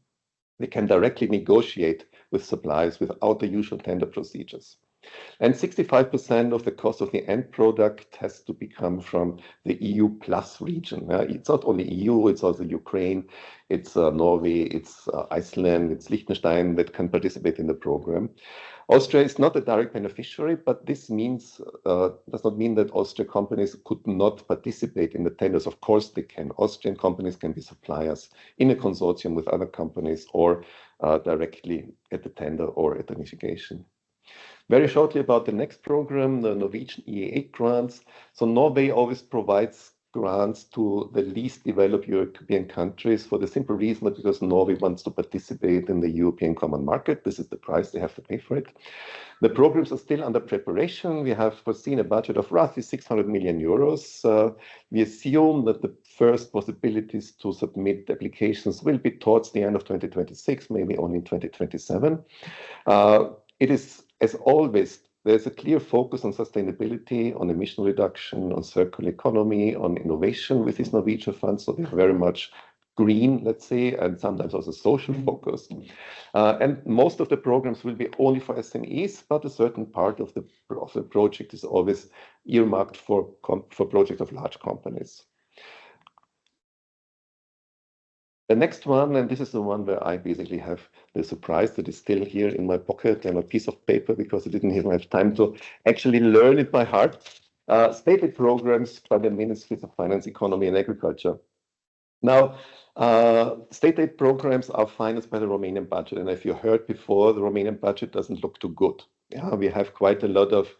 they can directly negotiate with suppliers without the usual tender procedures. And 65% of the cost of the end product has to come from the EU plus region. It's not only EU, it's also Ukraine, it's Norway, it's Iceland, it's Liechtenstein that can participate in the program. Austria is not a direct beneficiary, but this does not mean that Austrian companies could not participate in the tenders. Of course they can. Austrian companies can be suppliers in a consortium with other companies, or directly at the tender or at the negotiation. Very shortly about the next program, the Norwegian EA8 grants. So Norway always provides grants to the least developed European countries for the simple reason that because Norway wants to participate in the European common market, this is the price they have to pay for it. The programs are still under preparation. We have foreseen a budget of roughly 600 million euros. We assume that the first possibilities to submit applications will be towards the end of 2026, maybe only in 2027. It is, as always, there's a clear focus on sustainability, on emission reduction, on circular economy, on innovation with these Norwegian funds. So they're very much green, let's say, and sometimes also social focused. And most of the programs will be only for SMEs, but a certain part of the project is always earmarked for projects of large companies. The next one, and this is the one where I basically have the surprise that is still here in my pocket and a piece of paper because I didn't even have time to actually learn it by heart. State aid programs by the Ministries of Finance, Economy and Agriculture. Now, state aid programs are financed by the Romanian budget. And if you heard before, the Romanian budget doesn't look too good. Yeah, we have quite a lot of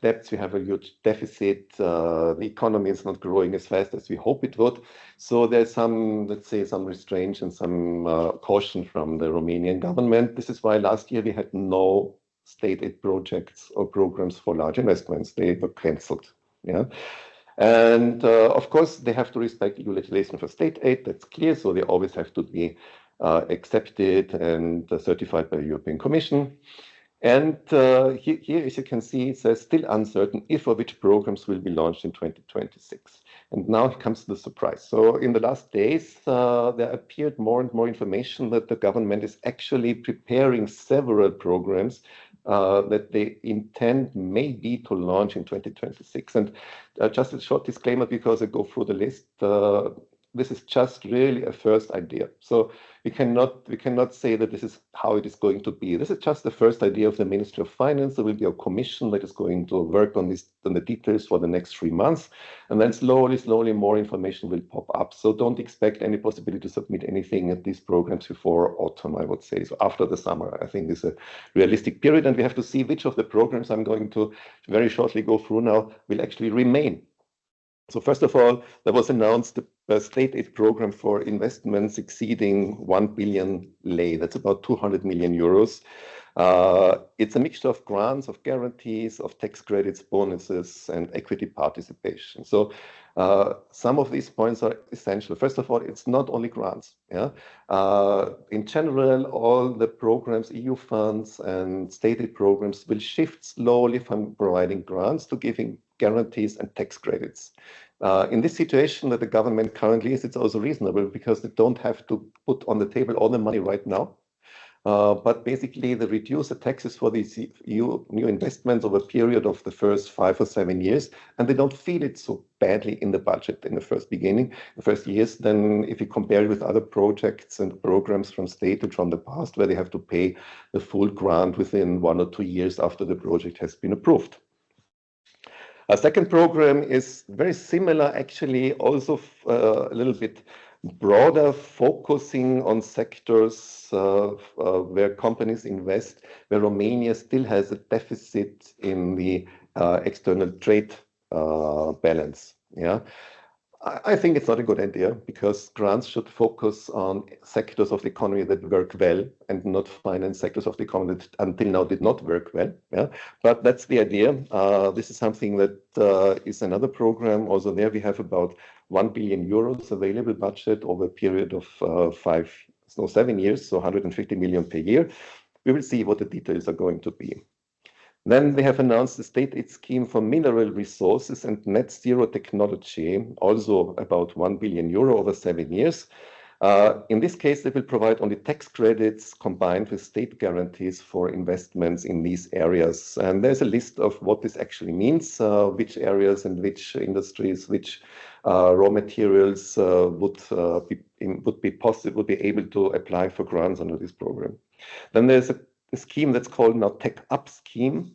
debts. We have a huge deficit. The economy is not growing as fast as we hope it would. So there's some, let's say, some restraint and some caution from the Romanian government. This is why last year we had no state aid projects or programs for large investments. They were cancelled. Yeah. And of course, they have to respect EU legislation for state aid. That's clear. So they always have to be accepted and certified by the European Commission. And here, as you can see, it says still uncertain if or which programs will be launched in 2026. And now it comes to the surprise. So in the last days, there appeared more and more information that the government is actually preparing several programs that they intend maybe to launch in 2026. And just a short disclaimer, because I go through the list, this is just really a first idea. So we cannot say that this is how it is going to be. This is just the first idea of the Ministry of Finance. There will be a commission that is going to work on the details for the next 3 months. And then slowly more information will pop up. So don't expect any possibility to submit anything at these programs before autumn, I would say. So after the summer, I think is a realistic period. And we have to see which of the programs I'm going to very shortly go through now will actually remain. So first of all, there was announced a state aid program for investments exceeding 1 billion lei. That's about 200 million euros. It's a mixture of grants, of guarantees, of tax credits, bonuses, and equity participation. So some of these points are essential. First of all, it's not only grants. Yeah? In general, all the programs, EU funds and state aid programs will shift slowly from providing grants to giving guarantees and tax credits. In this situation that the government currently is, it's also reasonable because they don't have to put on the table all the money right now. But basically, they reduce the taxes for these new investments over a period of the first 5 or 7 years, and they don't feel it so badly in the budget in the first years. Then, if you compare it with other projects and programs from state and from the past, where they have to pay the full grant within 1 or 2 years after the project has been approved. A second program is very similar, actually, also a little bit broader, focusing on sectors where companies invest, where Romania still has a deficit in the external trade balance. Yeah, I think it's not a good idea because grants should focus on sectors of the economy that work well and not finance sectors of the economy that until now did not work well. Yeah, but that's the idea. This is something that is another program. Also there we have about 1 billion euros available budget over a period of 7 years, so 150 million per year. We will see what the details are going to be. Then we have announced the state aid scheme for mineral resources and net zero technology, also about 1 billion euro over 7 years. In this case, they will provide only tax credits combined with state guarantees for investments in these areas. And there's a list of what this actually means, which areas and which industries, which raw materials would be able to apply for grants under this program. Then there's a scheme that's called now Tech Up scheme.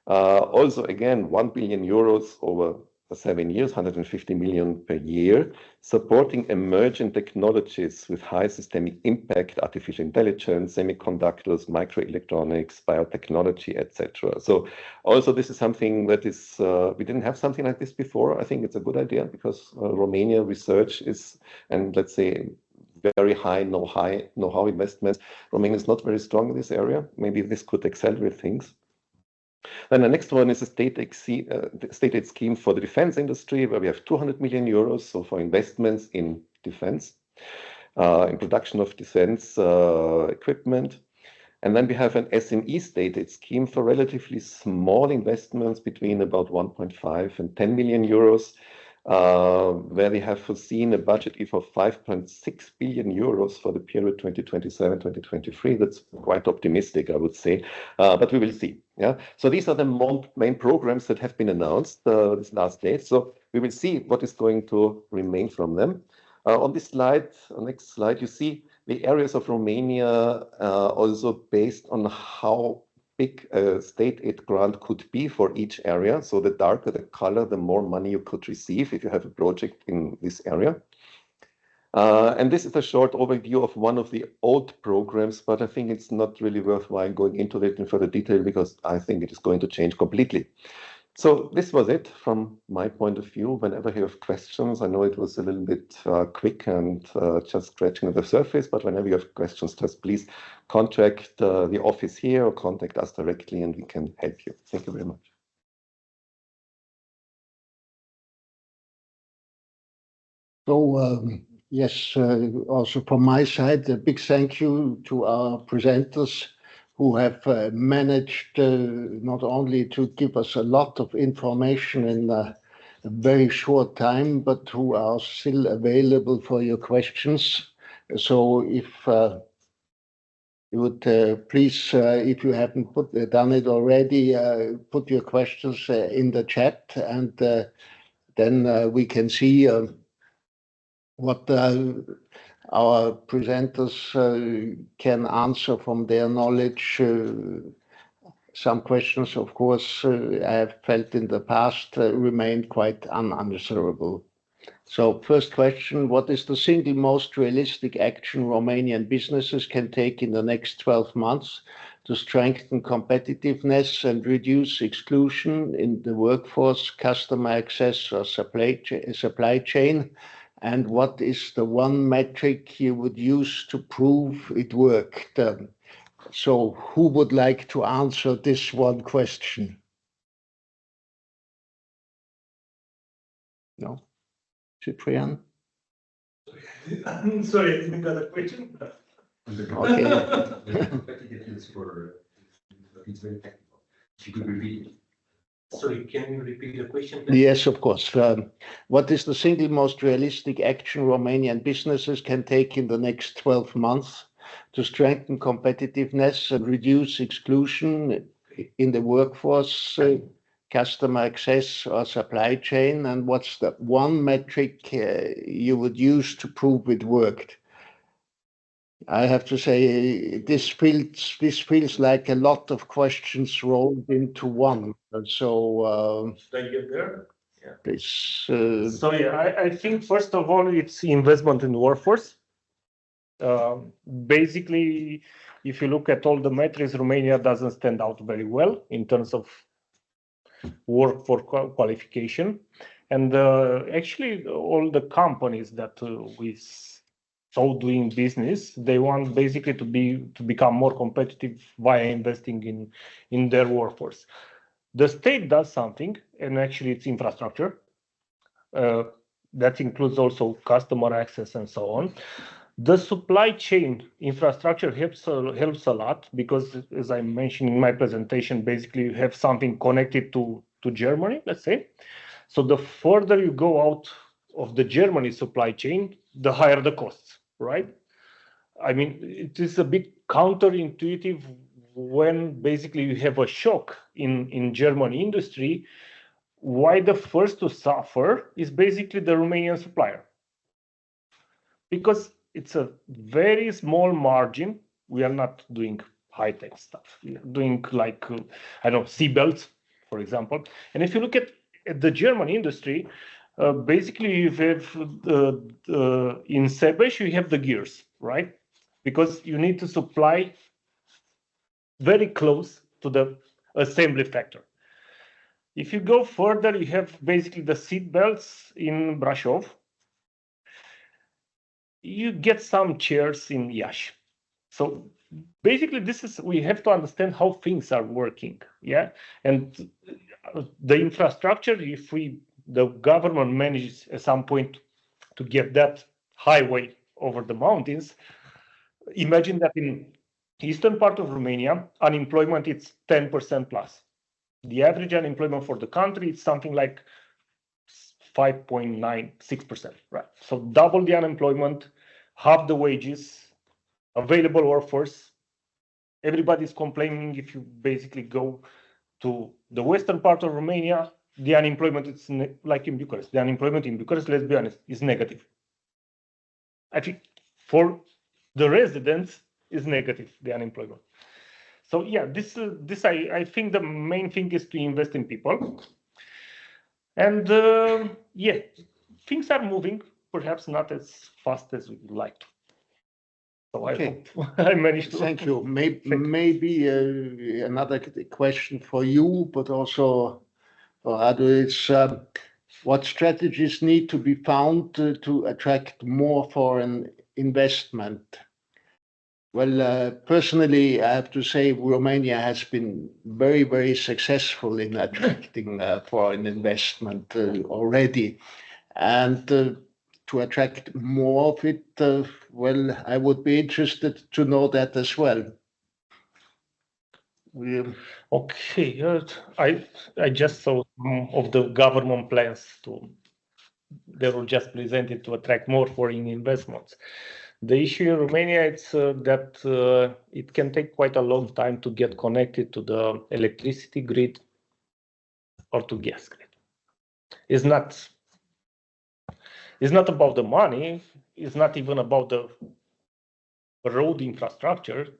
Also, again, 1 billion euros over 7 years, 150 million per year, supporting emerging technologies with high systemic impact, artificial intelligence, semiconductors, microelectronics, biotechnology, etc. So also this is something that is, we didn't have something like this before. I think it's a good idea because Romania research is, and let's say, very high know-how investments. Romania is not very strong in this area. Maybe this could accelerate things. Then the next one is a state aid scheme for the defense industry, where we have 200 million euros, so for investments in defense, in production of defense equipment. And then we have an SME state aid scheme for relatively small investments between about 1.5 and 10 million euros, where we have foreseen a budget of 5.6 billion euros for the period 2027-2023. That's quite optimistic, I would say, but we will see. Yeah. So these are the main programs that have been announced this last day. So we will see what is going to remain from them. On this slide, next slide, you see the areas of Romania also based on how big a state aid grant could be for each area. So the darker the color, the more money you could receive if you have a project in this area. And this is a short overview of one of the old programs, but I think it's not really worthwhile going into it in further detail because I think it is going to change completely. So this was it from my point of view. Whenever you have questions, I know it was a little bit quick and just scratching the surface, but whenever you have questions, just please contact the office here or contact us directly and we can help you. Thank you very much. So, yes, also from my side, a big thank you to our presenters who have managed not only to give us a lot of information in a very short time, but who are still available for your questions. So if you would please, if you haven't done it already, put your questions in the chat, and then we can see what our presenters can answer from their knowledge. Some questions, of course, I have felt in the past remained quite unanswerable. So first question, what is the single most realistic action Romanian businesses can take in the next 12 months to strengthen competitiveness and reduce exclusion in the workforce, customer access or supply chain? And what is the one metric you would use to prove it worked? So who would like to answer this one question? No? Cyprian? Sorry, I didn't got a question. Okay. It's very technical. If you could repeat it. Sorry, can you repeat the question, please? Yes, of course. What is the single most realistic action Romanian businesses can take in the next 12 months to strengthen competitiveness and reduce exclusion in the workforce, customer access or supply chain? And what's the one metric you would use to prove it worked? I have to say, this feels like a lot of questions rolled into one. So, Should I get there? please. So yeah, I think first of all, it's investment in the workforce. Basically, if you look at all the metrics, Romania doesn't stand out very well in terms of workforce qualification. And actually, all the companies that we saw doing business, they want basically to become more competitive via investing in their workforce. The state does something, and actually it's infrastructure. That includes also customer access and so on. The supply chain infrastructure helps a lot because, as I mentioned in my presentation, basically you have something connected to Germany, let's say. So the further you go out of the Germany supply chain, the higher the costs, right? I mean, it is a bit counterintuitive when basically you have a shock in German industry. Why the first to suffer is basically the Romanian supplier. Because it's a very small margin. We are not doing high-tech stuff. We are doing like, I don't know, seatbelts, for example. And if you look at the German industry, basically you have in Sebeș, you have the gears, right? Because you need to supply very close to the assembly factor. If you go further, you have basically the seat belts in Brașov. You get some chairs in Iași. So basically, we have to understand how things are working, yeah. And the infrastructure, if the government manages at some point to get that highway over the mountains, imagine that in eastern part of Romania, unemployment is 10% plus. The average unemployment for the country is something like 5.96%, right? So double the unemployment, half the wages, available workforce. Everybody's complaining. If you basically go to the western part of Romania, the unemployment is like in Bukarest. The unemployment in Bukarest, let's be honest, is negative. I think for the residents is negative, the unemployment. So yeah, I think the main thing is to invest in people. And yeah, things are moving, perhaps not as fast as we would like to. So okay. I hope I managed to. Thank you. Maybe another question for you, but also for others. What strategies need to be found to attract more foreign investment? Well, personally, I have to say Romania has been very, very successful in attracting foreign investment already. And to attract more of it, well, I would be interested to know that as well. Okay, I just saw some of the government plans they were just presented to attract more foreign investments. The issue in Romania is that it can take quite a long time to get connected to the electricity grid or to gas grid. It's not about the money. It's not even about the road infrastructure.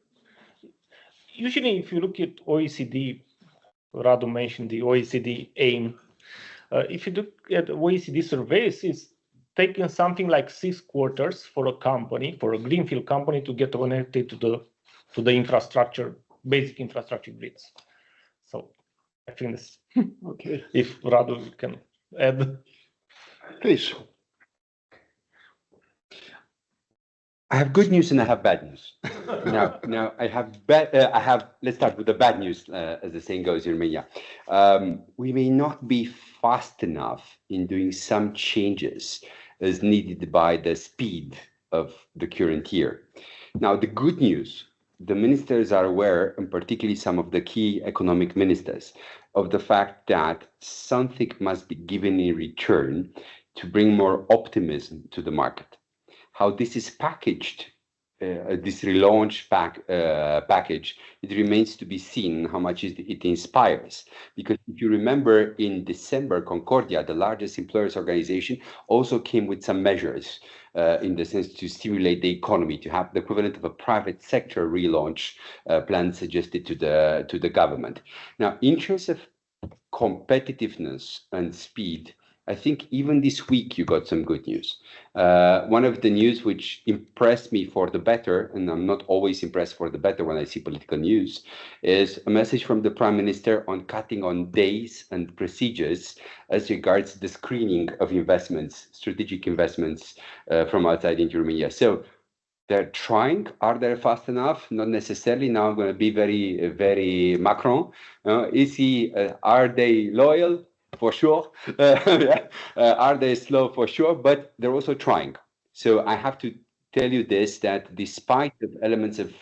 Usually, if you look at OECD, Radu mentioned the OECD aim. If you look at OECD surveys, it's taken something like 6 quarters for a company, for a greenfield company, to get connected to the infrastructure, basic infrastructure grids. So I think this. Okay. If Radu can add, please. I have good news and I have bad news. Now I have let's start with the bad news, as the saying goes in Romania. We may not be fast enough in doing some changes as needed by the speed of the current year. Now, the good news the ministers are aware, and particularly some of the key economic ministers, of the fact that something must be given in return to bring more optimism to the market. How this is packaged, this relaunch package, it remains to be seen how much it inspires. Because if you remember, in December, Concordia, the largest employers organization, also came with some measures in the sense to stimulate the economy, to have the equivalent of a private sector relaunch plan suggested to the government. Now, in terms of competitiveness and speed, I think even this week you got some good news. One of the news which impressed me for the better, and I'm not always impressed for the better when I see political news, is a message from the Prime Minister on cutting on days and procedures as regards the screening of investments, strategic investments from outside into Romania. So they're trying. Are they fast enough? Not necessarily. Now I'm going to be very, very Macron. Are they loyal? For sure. Are they slow? For sure, but they're also trying. So I have to tell you this, that despite the elements of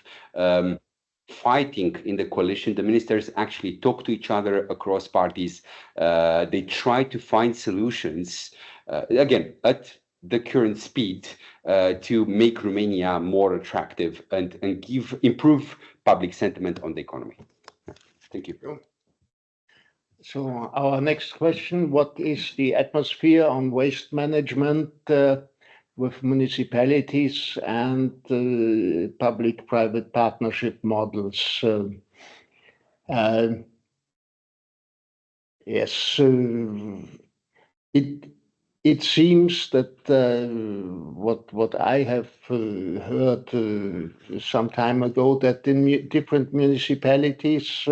fighting in the coalition, the ministers actually talk to each other across parties. They try to find solutions, again, at the current speed, to make Romania more attractive and improve public sentiment on the economy. Thank you. So our next question, what is the atmosphere on waste management with municipalities and public-private partnership models? Yes, it seems that what I have heard some time ago, that in different municipalities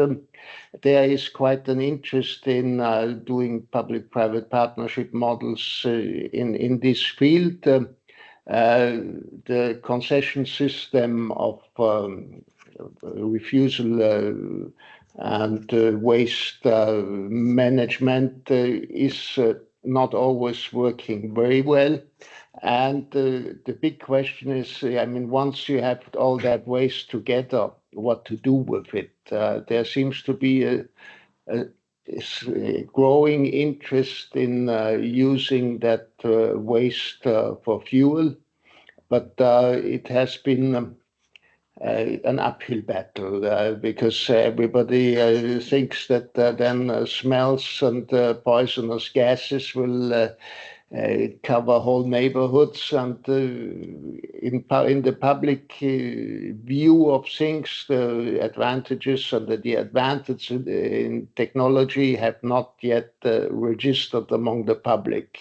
there is quite an interest in doing public-private partnership models in this field. The concession system of refusal and waste management is not always working very well. And the big question is, I mean, once you have all that waste together, what to do with it? There seems to be a growing interest in using that waste for fuel, but it has been an uphill battle because everybody thinks that then smells and poisonous gases will cover whole neighborhoods, and in the public view of things, the advantages and the disadvantages in technology have not yet registered among the public.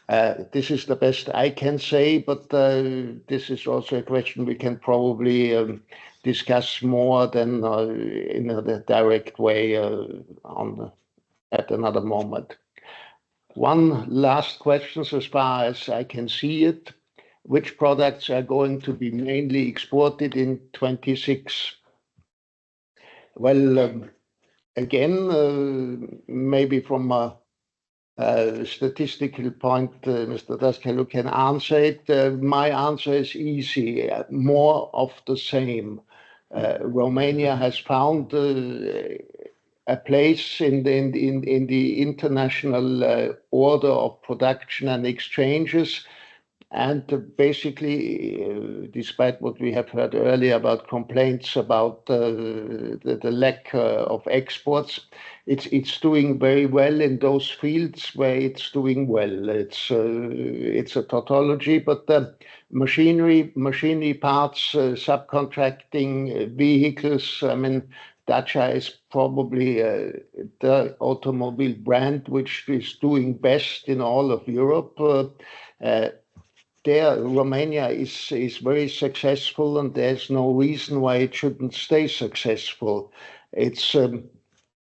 This is the best I can say, but this is also a question we can probably discuss more than in a direct way at another moment. One last question, as far as I can see it. Which products are going to be mainly exported in 26? Well, again, maybe from a statistical point, Mr. Dascalu can answer it. My answer is easy, more of the same. Romania has found a place in the international order of production and exchanges. And basically, despite what we have heard earlier about complaints about the lack of exports, it's doing very well in those fields where it's doing well. It's a tautology, but machinery parts, subcontracting, vehicles. I mean, Dacia is probably the automobile brand which is doing best in all of Europe. Romania is very successful, and there's no reason why it shouldn't stay successful. It's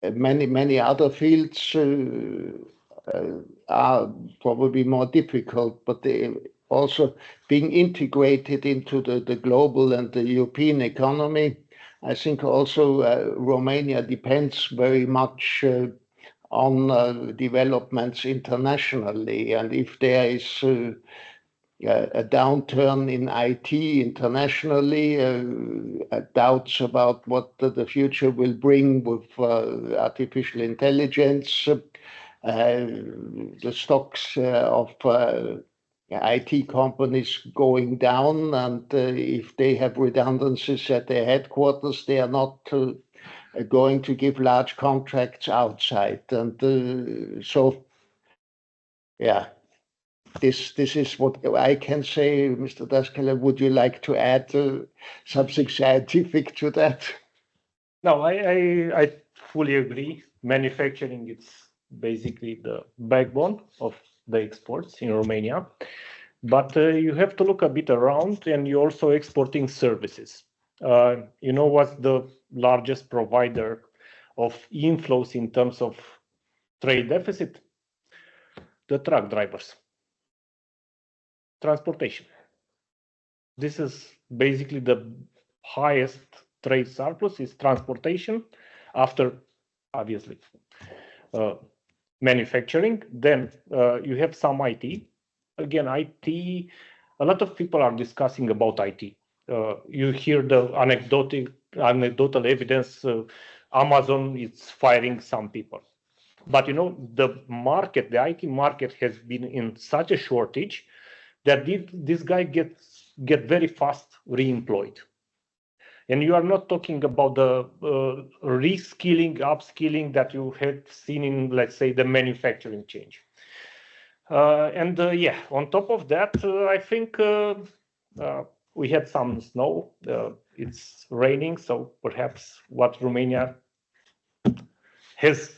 many other fields are probably more difficult, but they also being integrated into the global and the European economy. I think also Romania depends very much on developments internationally, and if there is a downturn in IT internationally, doubts about what the future will bring with artificial intelligence, the stocks of IT companies going down, and if they have redundancies at their headquarters, they are not going to give large contracts outside. And so, yeah. This is what I can say. Mr. Daskala, would you like to add something scientific to that? No, I fully agree. Manufacturing is basically the backbone of the exports in Romania. But you have to look a bit around, and you're also exporting services. You know what's the largest provider of inflows in terms of trade deficit? The truck drivers. Transportation. This is basically the highest trade surplus is transportation, after obviously manufacturing. Then you have some IT. Again, IT, a lot of people are discussing about IT. You hear the anecdotal evidence, Amazon is firing some people. But you know, the market, the IT market has been in such a shortage that this guy get very fast re-employed. And you are not talking about the reskilling, upskilling that you have seen in, let's say, the manufacturing change. Yeah, on top of that, I think we had some snow. It's raining, so perhaps what Romania has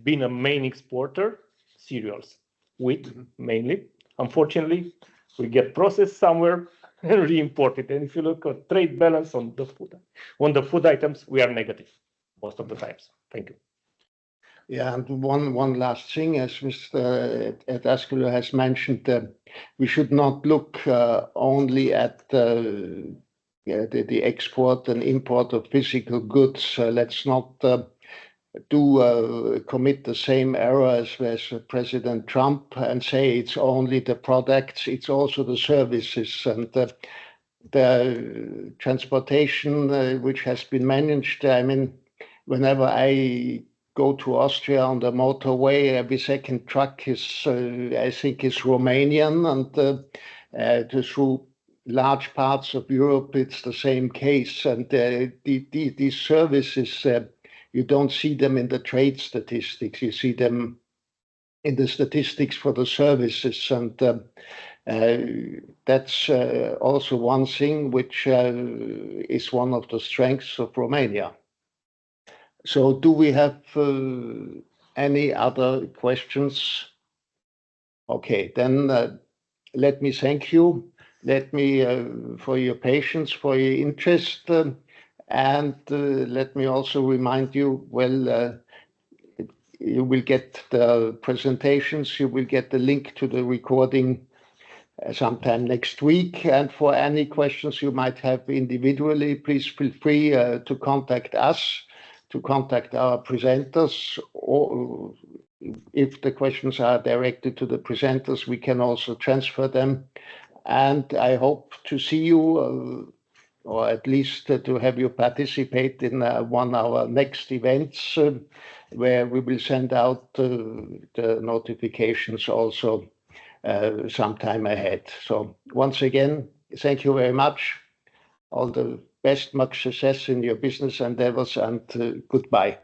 been a main exporter, cereals, wheat mainly. Unfortunately, we get processed somewhere and re-imported. And if you look at trade balance on the food items, we are negative most of the times. Thank you. Yeah, and one last thing, as Mr. Daskala has mentioned, we should not look only at the export and import of physical goods. Let's not commit the same error as President Trump and say it's only the products, it's also the services. And the transportation which has been managed, I mean, whenever I go to Austria on the motorway, every second truck is, I think, is Romanian, and through large parts of Europe, it's the same case. And these services, you don't see them in the trade statistics. You see them in the statistics for the services. And that's also one thing which is one of the strengths of Romania. So do we have any other questions? Okay, then let me thank you. Let me for your patience, for your interest. And let me also remind you, well, you will get the presentations, you will get the link to the recording sometime next week. And for any questions you might have individually, please feel free to contact us, to contact our presenters, or if the questions are directed to the presenters, we can also transfer them. And I hope to see you or at least to have you participate in one of our next events where we will send out the notifications also sometime ahead. So once again, thank you very much. All the best, much success in your business endeavors, and goodbye.